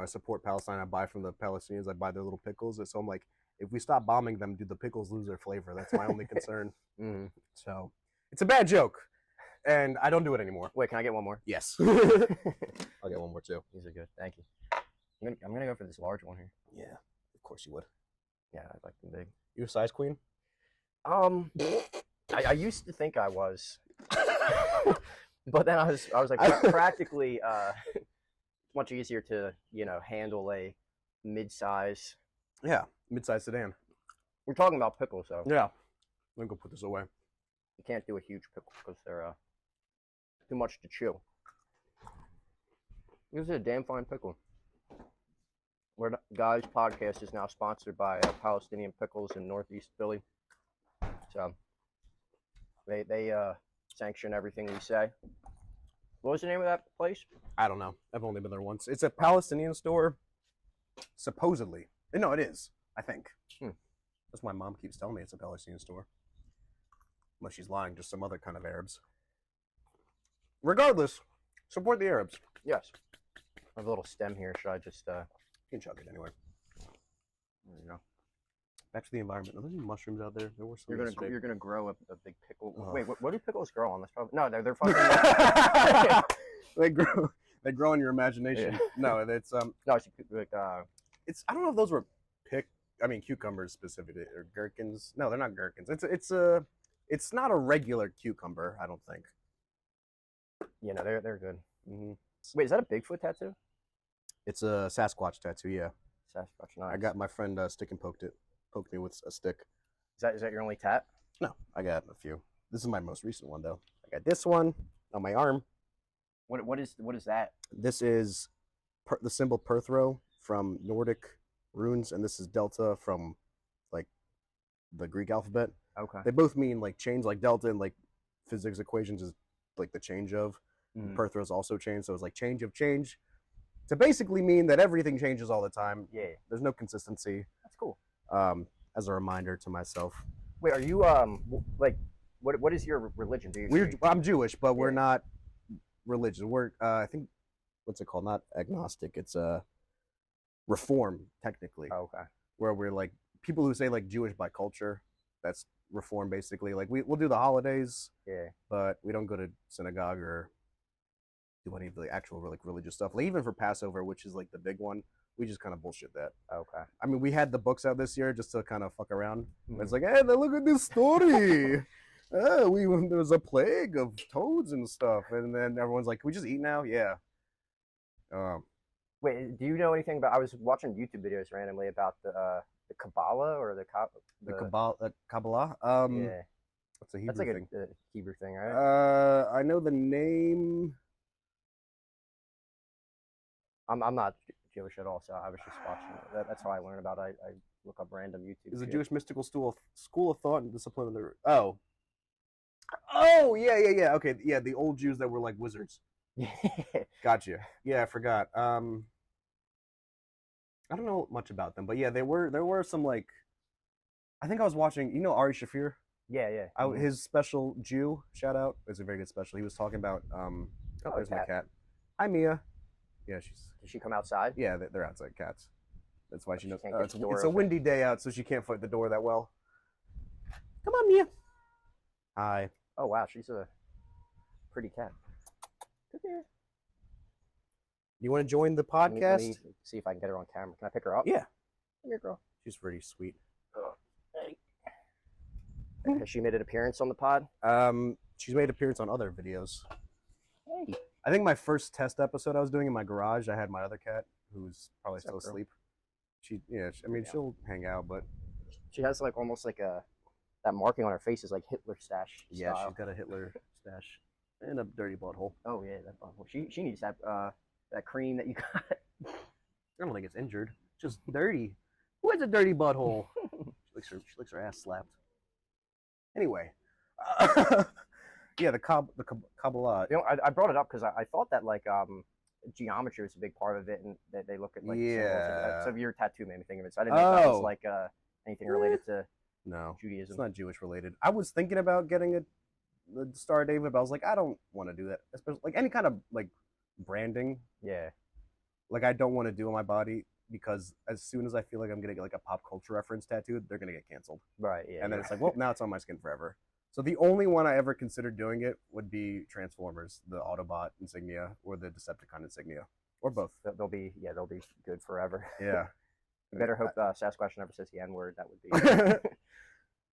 support Palestine. I buy from the Palestinians. I buy their little pickles. So I'm like, if we stop bombing them, do the pickles lose their flavor? That's my only concern. Mm-hmm. So it's a bad joke, and I don't do it anymore. Wait, can I get one more? Yes. I'll get one more too. These are good. Thank you. I'm gonna go for this large one here. Yeah, of course you would. Yeah, I like them big. You a size queen? I used to think I was, but then I was like practically much easier to handle a mid-size. Yeah, mid-size sedan. We're talking about pickles, so yeah. Let me go put this away. You can't do a huge pickle because they're too much to chew. This is a damn fine pickle. Guys podcast is now sponsored by Palestinian Pickles in Northeast Philly. So they sanction everything we say. What was the name of that place? I don't know. I've only been there once. It's a Palestinian store, supposedly. No, it is, I think. That's why Mom keeps telling me it's a Palestinian store. Unless she's lying, just some other kind of Arabs. Regardless, support the Arabs. Yes. I have a little stem here. Should I just... You can chug it anyway. There you go. Back to the environment. Are there any mushrooms out there? There were some. You're gonna grow a big pickle. Oh. Wait, what do pickles grow on? That's probably they're fucking. They grow in your imagination. Yeah. No, it's no, it's I don't know if those were cucumbers specifically or gherkins. No, they're not gherkins. It's not a regular cucumber. I don't think. Yeah, no, they're good. Mm-hmm. Wait, is that a Bigfoot tattoo? It's a Sasquatch tattoo. Yeah. Sasquatch. Nice. I got my friend stick and poked me with a stick. Is that your only tat? No, I got a few. This is my most recent one though. I got this one on my arm. What is that? This is the symbol Perthro from Nordic runes, and this is Delta from like the Greek alphabet. Okay. They both mean like change, like Delta and like physics equations is like the change of. Perthro is also change, so it's like change of change. To basically mean that everything changes all the time. Yeah. There's no consistency. That's cool. As a reminder to myself. Wait, are you like what is your religion? I'm Jewish, but we're not religious. We're I think what's it called? Not agnostic. It's Reform technically. Oh, okay. Where we're like people who say like Jewish by culture. That's Reform basically. Like we'll do the holidays. Yeah. But we don't go to synagogue or do any of the actual like religious stuff. Like even for Passover, which is like the big one, we just kind of bullshit that. Okay. I mean, we had the books out this year just to kind of fuck around. It's like, hey, look at this story. There was a plague of toads and stuff, and then everyone's like, "Can we just eat now?" Yeah. Wait, do you know anything about? I was watching YouTube videos randomly about the Kabbalah or the Kabbalah. Yeah. What's a Hebrew thing? That's like a Hebrew thing, right? I know the name. I'm not Jewish at all, so I was just watching it. That's how I learn about it. I look up random YouTube. Is a Jewish mystical school of thought and discipline of the Oh yeah. Okay, yeah, the old Jews that were like wizards. Gotcha. Yeah, I forgot. I don't know much about them, but yeah, there were some like. I think I was watching. Ari Shafir. Yeah. His special Jew shout out. It's a very good special. He was talking about. There's my cat. Hi Mia. Yeah, Does she come outside? Yeah, they're outside cats. That's why she knows. It's a windy day out, so she can't fight the door that well. Come on, Mia. Hi. Oh wow, she's a pretty cat. Come here. You want to join the podcast? Let me see if I can get her on camera. Can I pick her up? Yeah. Come here, girl. She's pretty sweet. Hey. Has she made an appearance on the pod? She's made an appearance on other videos. Hey. I think my first test episode I was doing in my garage, I had my other cat. who's probably still girl? asleep. I mean, she'll hang out, but she has like almost like that marking on her face is like Hitler stash yeah, style. she's got a Hitler stash and a dirty butthole. Oh yeah, that butthole. She needs that cream that you got. I don't think it's injured. It's just dirty. Who has a dirty butthole? She licks her ass slapped. Anyway, yeah, the Kabbalah. You know, I brought it up because I thought that like geometry was a big part of it, and that they look at like symbols. So your tattoo made me think of it. So I didn't know if that was like anything related to Judaism. It's not Jewish related. I was thinking about getting the Star of David, but I was like, I don't want to do that. Especially like any kind of like branding. Yeah. Like I don't want to do on my body because as soon as I feel like I'm gonna get like a pop culture reference tattooed, they're gonna get canceled. Right. Yeah. And then it's like, well, now it's on my skin forever. So the only one I ever considered doing it would be Transformers, the Autobot insignia or the Decepticon insignia, or both. They'll be good forever. Yeah. You better hope Sasquatch never says the N word. That would be.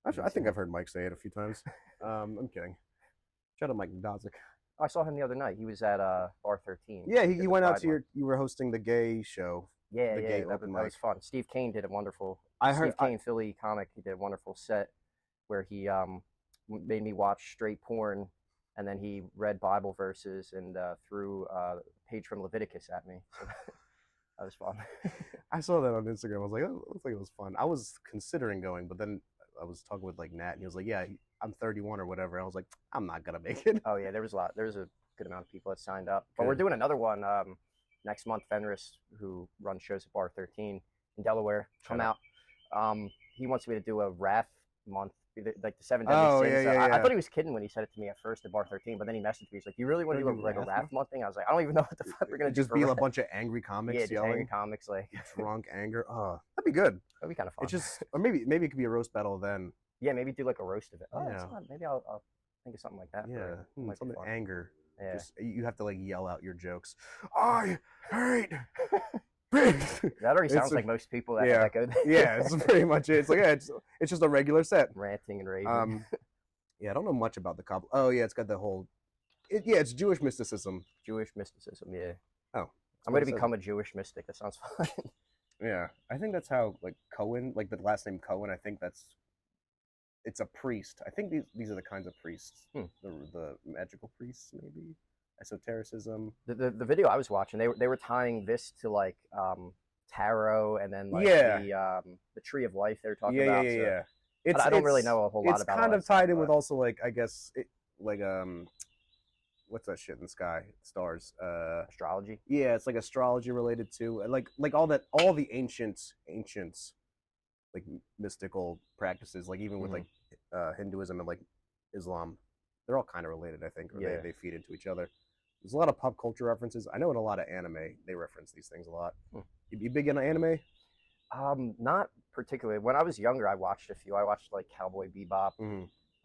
I think I've heard Mike say it a few times. I'm kidding. Shout out Mike Dozick. I saw him the other night. He was at Bar 13. Yeah, he went out to you were hosting the gay show. Yeah, that was fun. Steve Kane did a wonderful. Steve Kane, Philly comic. He did a wonderful set where he made me watch straight porn, and then he read Bible verses and threw a page from Leviticus at me. So that was fun. I saw that on Instagram. I was like, oh, it looks like it was fun. I was considering going, but then I was talking with like Nat, and he was like, yeah, I'm 31 or whatever. I was like, I'm not gonna make it. Oh yeah, there was a good amount of people that signed up. But we're doing another one next month. Fenris, who runs shows at Bar 13 in Delaware, come out. He wants me to do a Wrath month, like the 7 deadly sins. Yeah. I thought he was kidding when he said it to me at first at Bar 13, but then he messaged me. He's like, "You really want to do like a Wrath month thing?" I was like, "I don't even know what the fuck we're gonna just do." Just be a bunch of angry comics yelling. Angry comics, like drunk anger. Oh, that'd be good. That'd be kind of fun. It's just, or maybe it could be a roast battle then. Yeah, maybe do like a roast of it. Oh, yeah. Maybe I'll think of something like that. Yeah, something anger. Yeah. Just, you have to like yell out your jokes. I hate pigs. That already sounds like most people that go there. Yeah, it's pretty much it. It's like it's just a regular set. Ranting and raving. Yeah, I don't know much about the Kabbalah. Oh yeah, it's got the whole. It's Jewish mysticism. Jewish mysticism. Yeah. Oh, I'm going to become a Jewish mystic. That sounds fun. Yeah, I think that's how like Cohen, like the last name Cohen. I think it's a priest. I think these are the kinds of priests. The magical priests, maybe esotericism. The video I was watching, they were tying this to like tarot, and then like the tree of life they were talking about. Yeah. I don't really know a whole lot about it. It's kind of tied in with also like I guess what's that shit in the sky? Stars. Astrology. Yeah, it's like astrology related to like all the ancients like mystical practices, like even with like Hinduism and like Islam, they're all kind of related, I think, or they feed into each other. There's a lot of pop culture references. I know in a lot of anime they reference these things a lot. You big into anime? Not particularly. When I was younger, I watched a few. I watched like Cowboy Bebop.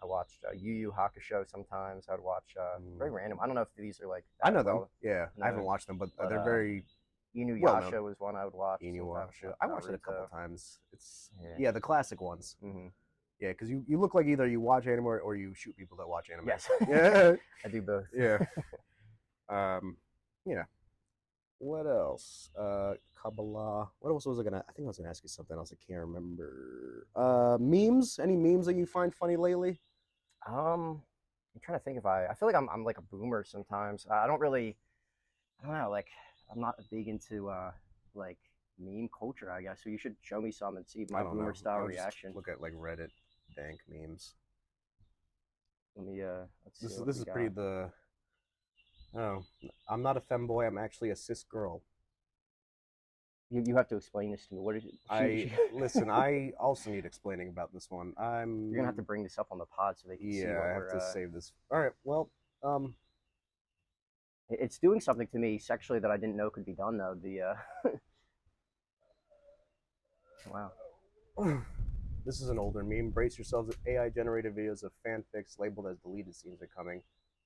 I watched Yu Yu Hakusho sometimes. I would watch very random. I don't know if these are like. I know them. Yeah, I haven't watched them, but they're very. Inuyasha was one I would watch. Inuyasha. I watched it a couple times. It's the classic ones. Yeah, because you look like either you watch anime or you shoot people that watch anime. Yes. Yeah. I do both. Yeah. Yeah. What else? Kabbalah. What else was I gonna? I think I was gonna ask you something else. I can't remember. Memes. Any memes that you find funny lately? I'm trying to think if I feel like I'm like a boomer sometimes. I don't know. Like I'm not big into like meme culture, I guess. So you should show me some and see my boomer style reaction. Look at like Reddit dank memes. Let me let's see. This is pretty the. Oh, I'm not a femboy. I'm actually a cis girl. You have to explain this to me. What is it? Listen. I also need explaining about this one. You're gonna have to bring this up on the pod so they can see. Yeah, I have to save this. All right. Well, it's doing something to me sexually that I didn't know could be done though. The wow. This is an older meme. Brace yourselves. AI-generated videos of fanfics labeled as deleted scenes are coming.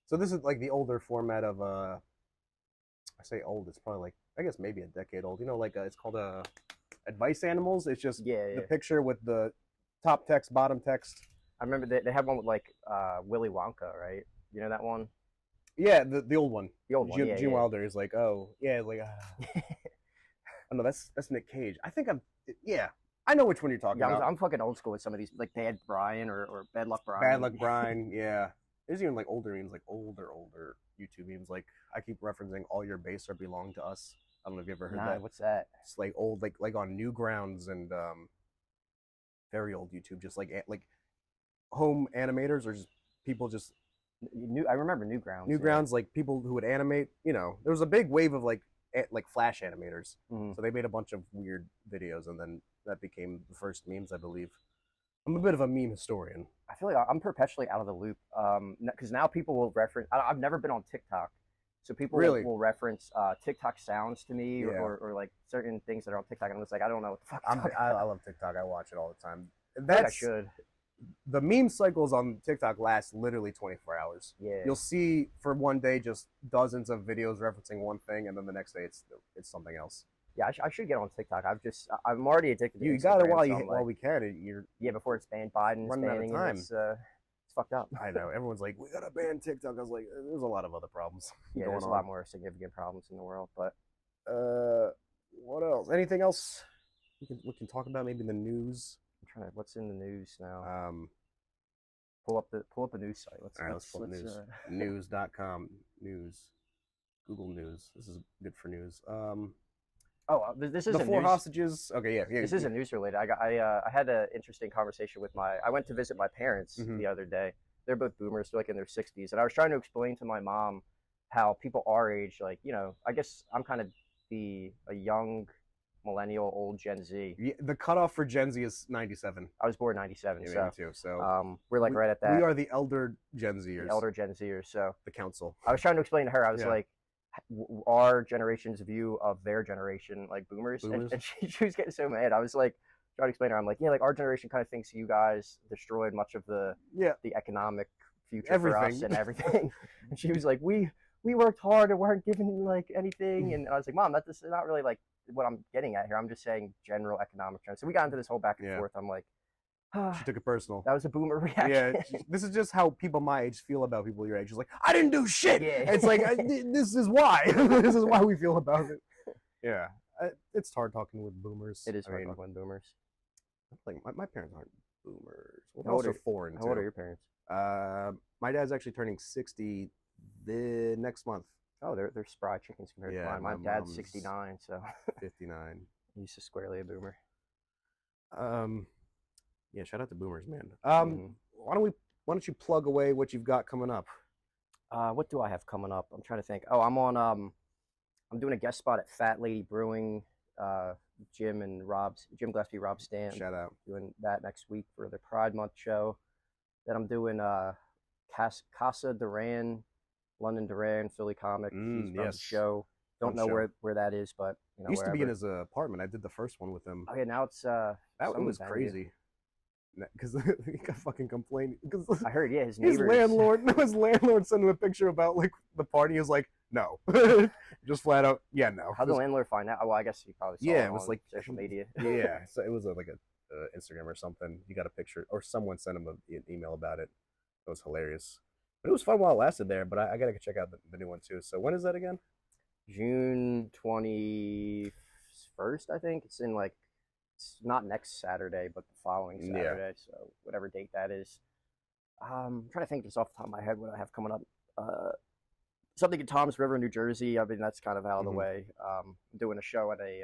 So this is like the older format of I say old. It's probably like I guess maybe a decade old. You know, like it's called Advice Animals. It's just the picture with the top text, bottom text. I remember they had one with like Willy Wonka, right? You know that one? Yeah, the old one. The old one. Gene Wilder is like, oh yeah, like Oh no, that's Nick Cage. I think yeah. I know which one you're talking about. I'm fucking old school with some of these, like Bad Brian or Bad Luck Brian. Bad Luck Brian, yeah. There's even like older memes, like older YouTube memes. Like I keep referencing "All Your Base Are Belong to Us." I don't know if you ever heard that. What's that? It's like old, like on Newgrounds and very old YouTube, just like home animators or just people just. I remember Newgrounds. Newgrounds, like people who would animate. You know, there was a big wave of like Flash animators. Mm-hmm. So they made a bunch of weird videos, and then that became the first memes, I believe. I'm a bit of a meme historian. I feel like I'm perpetually out of the loop because now people will reference. I've never been on TikTok, so people will reference TikTok sounds to me or like certain things that are on TikTok, and I'm just like, I don't know what the fuck. I love TikTok. I watch it all the time. I should. The meme cycles on TikTok last literally 24 hours. Yeah. You'll see for one day just dozens of videos referencing one thing, and then the next day it's something else. Yeah, I should get on TikTok. I'm already addicted to Instagram. You got it while we can. Before it's banned. Biden's banning it. It's fucked up. I know. Everyone's like, we gotta ban TikTok. I was like, there's a lot of other problems. Yeah, there's a lot more significant problems in the world. But what else? Anything else we can talk about? Maybe the news. I'm trying to. What's in the news now? Pull up the news site. Let's pull up news. News.com. News. Google News. This is good for news. This is the four hostages. Okay, yeah. This isn't news related. I had an interesting conversation with I went to visit my parents the other day. They're both boomers. They're like in their 60s, and I was trying to explain to my mom how people our age, like I guess I'm kind of a young millennial, old Gen Z. Yeah, the cutoff for Gen Z is 97. I was born 97, yeah, so me too. So we're like right at that. We are the elder Gen Zers. The elder Gen Zers. So the council. I was trying to explain to her. I was like, our generation's view of their generation, like boomers. And she was getting so mad. I was like trying to explain to her. I'm like, yeah, like our generation kind of thinks you guys destroyed much of the economic future for us and everything. And she was like, we worked hard and weren't given like anything. And I was like, Mom, that's not really like what I'm getting at here. I'm just saying general economic trends. So we got into this whole back and forth. I'm like, she took it personal. That was a boomer reaction. Yeah, this is just how people my age feel about people your age. She's like, I didn't do shit. Yeah. It's like, this is why. This is why we feel about it. Yeah. It's hard talking with boomers. It is hard talking with boomers. Like my parents aren't boomers. Well, they're also foreign, too. How old are your parents? My dad's actually turning 60 the next month. Oh, they're spry chickens compared to mine. My dad's 69, so 59. He's just squarely a boomer. Yeah, shout out to boomers, man. Why don't you plug away what you've got coming up? What do I have coming up? I'm trying to think. Oh, I'm doing a guest spot at Fat Lady Brewing, Jim Gillespie, Rob Stan. Shout out. Doing that next week for the Pride Month show. Then I'm doing Casa Duran, London Duran, Philly comic. He's from the show. Don't know where that is, but it used to be in his apartment. I did the first one with him. Oh yeah, now it's that one was crazy. Because he got fucking complaining. I heard, his neighbors. His landlord sent him a picture about like the party. He was like, no, just flat out, yeah, no. How'd the landlord find out? Well, I guess he probably saw it was like social media. Yeah, so it was like a Instagram or something. He got a picture, or someone sent him an email about it. It was hilarious, but it was fun while it lasted there. But I gotta check out the new one too. So when is that again? June 21st, I think. It's not next Saturday, but the following Saturday. So whatever date that is. I'm trying to think just off the top of my head what I have coming up. Something in Toms River, New Jersey. I mean, that's kind of out of the way. I'm doing a show at a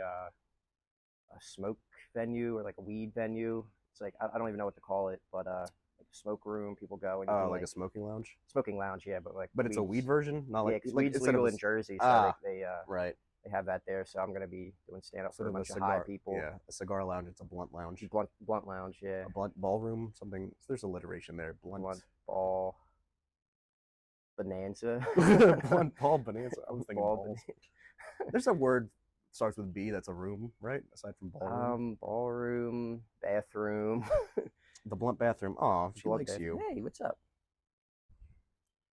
smoke venue or like a weed venue. It's like, I don't even know what to call it, but like a smoke room. People go and like a smoking lounge. Smoking lounge, yeah, but it's a weed version, not like weed's legal in Jersey, so right. They have that there, so I'm going to be doing stand-up for a bunch of high people. Yeah, a cigar lounge. It's a blunt lounge. Blunt lounge, yeah. A blunt ballroom, something. There's alliteration there. Blunt ball bonanza. Blunt ball bonanza. I was thinking balls. There's a word starts with B. That's a room, right? Aside from ballroom. Ballroom, bathroom. The blunt bathroom. Oh, she likes you. Hey, what's up?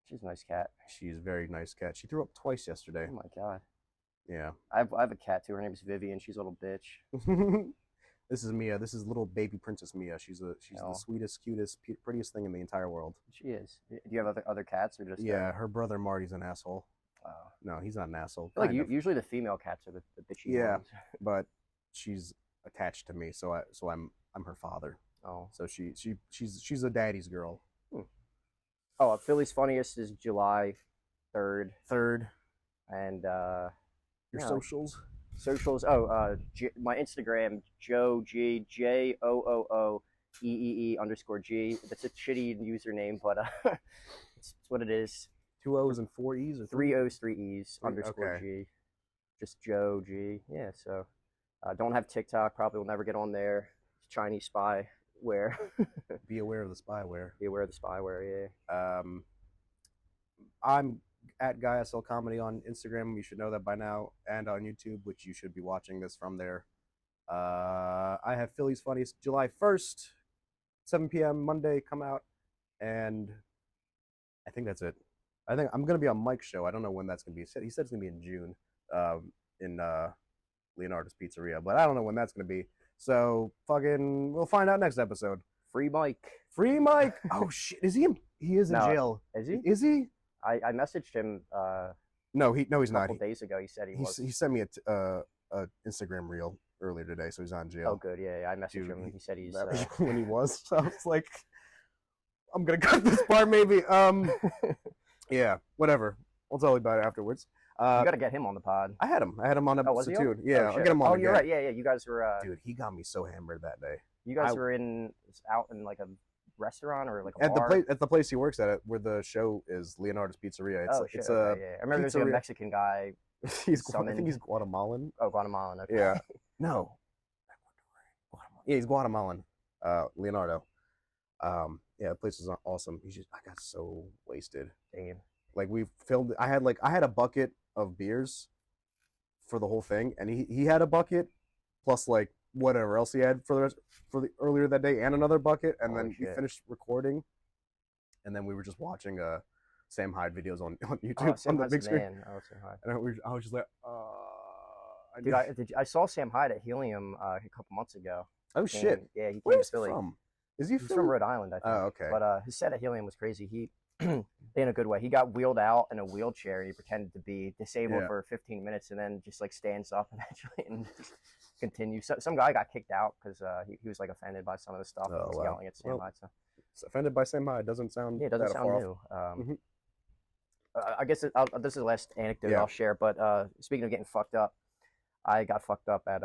She's a nice cat. She's a very nice cat. She threw up twice yesterday. Oh my god. Yeah. I have a cat too. Her name's Vivian. She's a little bitch. This is Mia. This is little baby princess Mia. She's the sweetest, cutest, prettiest thing in the entire world. She is. Do you have other cats or just? Yeah, her brother Marty's an asshole. No, he's not an asshole. Like usually the female cats are the bitchy ones. But she's attached to me, so I'm her father. Oh, so she's a daddy's girl. Oh, Philly's Funniest is July 3rd. And your socials. Oh, my Instagram, Joe G JOOOEEE_G. That's a shitty username, but it's what it is. 2 O's and 4 E's, or 3 O's, 3 E's _ G. Just Joe G. Yeah. So don't have TikTok. Probably will never get on there. It's Chinese spyware. Be aware of the spyware. Be aware of the spyware. Yeah. I'm at Guy SL Comedy on Instagram. You should know that by now, and on YouTube, which you should be watching this from there. I have Philly's Funniest July 1st, 7 p.m. Monday come out, and I think that's it. I think I'm gonna be on Mike's show. I don't know when that's gonna be. He said it's gonna be in June, in Leonardo's Pizzeria, but I don't know when that's gonna be. So we'll find out next episode. Free Mike. Oh shit! Is he? He is in jail. Is he? Is he? I messaged him. No, he's not. A couple days ago, he said he was. He sent me a Instagram reel earlier today, so he's not in jail. Oh, good. Yeah. I messaged him. And he said he's when he was. So I was like, I'm gonna cut this part, maybe. Yeah, whatever. I'll tell you about it afterwards. You gotta get him on the pod. I had him on episode 2. Yeah, I'll get him on. Oh, you're right. Yeah. You guys were. Dude, he got me so hammered that day. You guys were out in like a restaurant or like a bar? At the place he works at, where the show is, Leonardo's Pizzeria. It's I remember there's a Mexican guy. I think he's Guatemalan. Oh, Guatemalan. Okay. Yeah. No. Yeah, he's Guatemalan. Leonardo. Yeah, the place was awesome. I got so wasted. Damn. Like we filmed. I had a bucket of beers for the whole thing, and he had a bucket plus like whatever else he had for the earlier that day, and another bucket, and then we finished recording, and then we were just watching Sam Hyde videos on YouTube on the big screen. Oh, Sam Hyde. And I was just like, I saw Sam Hyde at Helium a couple months ago. Oh shit! Yeah, he came Where's to Philly. He from? He's from Rhode Island, I think. Oh, okay. But his set at Helium was crazy. He, in a good way, he got wheeled out in a wheelchair. He pretended to be disabled for 15 minutes, and then just like stands up eventually and just continues. So, some guy got kicked out because he was like offended by some of the stuff. He was yelling at Sam Hyde. So offended by Sam Hyde doesn't sound. Yeah, it doesn't sound new. I guess this is the last anecdote I'll share. But speaking of getting fucked up, I got fucked up at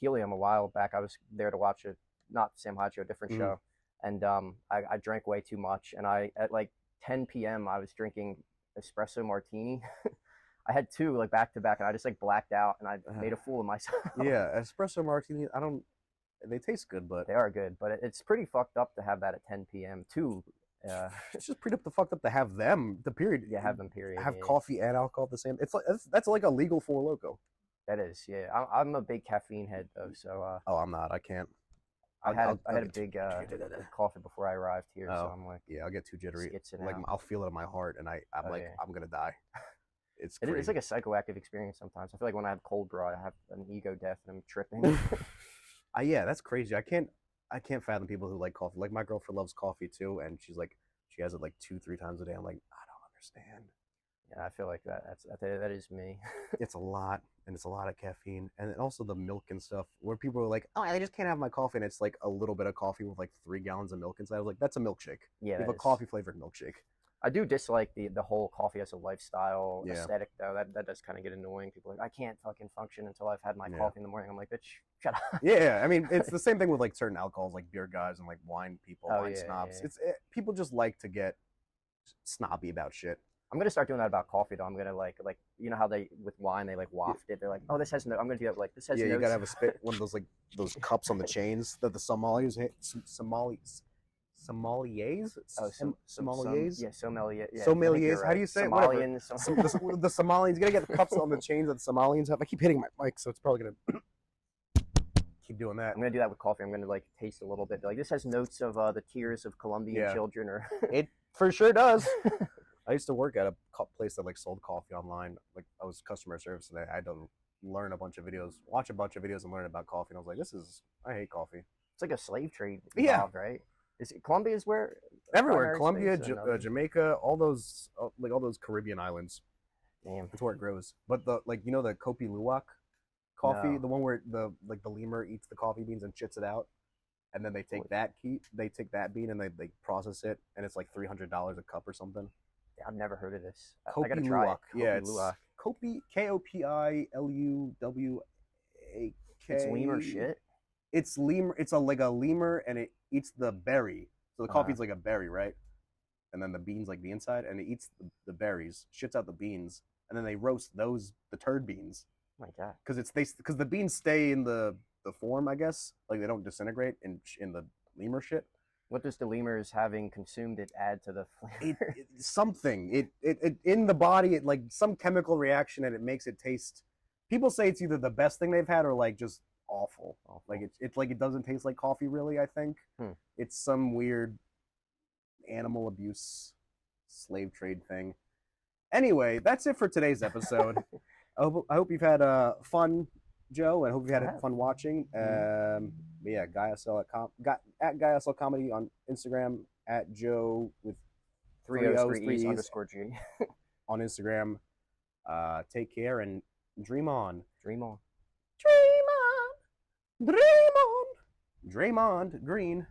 Helium a while back. I was there to watch not Sam Hyde show, a different show, and I drank way too much. And at like 10 p.m. I was drinking espresso martini. I had 2 like back to back, and I just like blacked out, and I made a fool of myself. Yeah, espresso martini. They taste good, but they are good. But it's pretty fucked up to have that at 10 p.m. too. It's just pretty fucked up to have them. The period. Yeah, have them. Period. Have coffee and alcohol at the same. It's like that's like a legal Four Loko. That is, yeah. I'm a big caffeine head though, so. Oh, I'm not. I can't. I had a big coffee before I arrived here, so I'm like, yeah, I'll get too jittery. Like I'll feel it in my heart, and I'm I'm gonna die. It's like a psychoactive experience sometimes. I feel like when I have cold brew, I have an ego death and I'm tripping. Yeah, that's crazy. I can't fathom people who like coffee. Like my girlfriend loves coffee too, and she has it like 2-3 times a day. I'm like, I don't understand. Yeah, I feel like that is me. It's a lot, and it's a lot of caffeine, and also the milk and stuff. Where people are like, "Oh, I just can't have my coffee," and it's like a little bit of coffee with like 3 gallons of milk inside. I was like, "That's a milkshake." Yeah, you have a coffee flavored milkshake. I do dislike the whole coffee as a lifestyle aesthetic, though. That does kind of get annoying. People are like, I can't fucking function until I've had my coffee in the morning. I'm like, bitch, shut up. Yeah, I mean, it's the same thing with like certain alcohols, like beer guys and like wine people, wine snobs. Yeah. People just like to get snobby about shit. I'm gonna start doing that about coffee though. I'm gonna like you know how they with wine they like waft it. They're like, oh, this has no. I'm gonna do that like this has. Yeah, notes. You gotta have one of those like those cups on the chains that the sommeliers. Sommeliers. Sommeliers. Yeah, sommelier. Yeah, sommeliers. Right. How do you say Somalians. It? The Somalians. You gotta get the cups on the chains that the Somalians have. I keep hitting my mic, so it's probably gonna keep doing that. I'm gonna do that with coffee. I'm gonna like taste a little bit. Like this has notes of the tears of Colombian children, or it for sure does. I used to work at a place that like sold coffee online. Like I was customer service, and I had to learn a bunch of videos, watch a bunch of videos, and learn about coffee. And I was like, I hate coffee. It's like a slave trade involved, right? Is it Colombia? Is where everywhere? Colombia, Jamaica, all those Caribbean islands. Damn. That's where it grows. But the the Kopi Luwak coffee, No. the one where the lemur eats the coffee beans and shits it out, and then they take that bean and they process it, and it's like $300 a cup or something. I've never heard of this. I Kopi gotta try Luwak. it. Yeah, Kopi it's Luwak. Kopi KOPILUWAK. It's lemur shit. It's lemur. It's like a lemur, and it eats the berry. So the coffee's like a berry, right? And then the beans like the inside, and it eats the berries, shits out the beans, and then they roast the turd beans. Oh my God. Because the beans stay in the form, I guess, like they don't disintegrate in the lemur shit. What does the lemurs having consumed it add to the flavor? Something it in the body, it like some chemical reaction, and it makes it taste. People say it's either the best thing they've had or like just awful. Like it's like it doesn't taste like coffee really. I think it's some weird animal abuse slave trade thing. Anyway, that's it for today's episode. I hope you've had fun, Joe, and I hope you've had fun watching. But yeah, at GuySL Comedy on Instagram, at Joe with 3 O's, 3 E's _G on Instagram. Take care and dream on. Dream on. Dream on. Dream on. Draymond Green.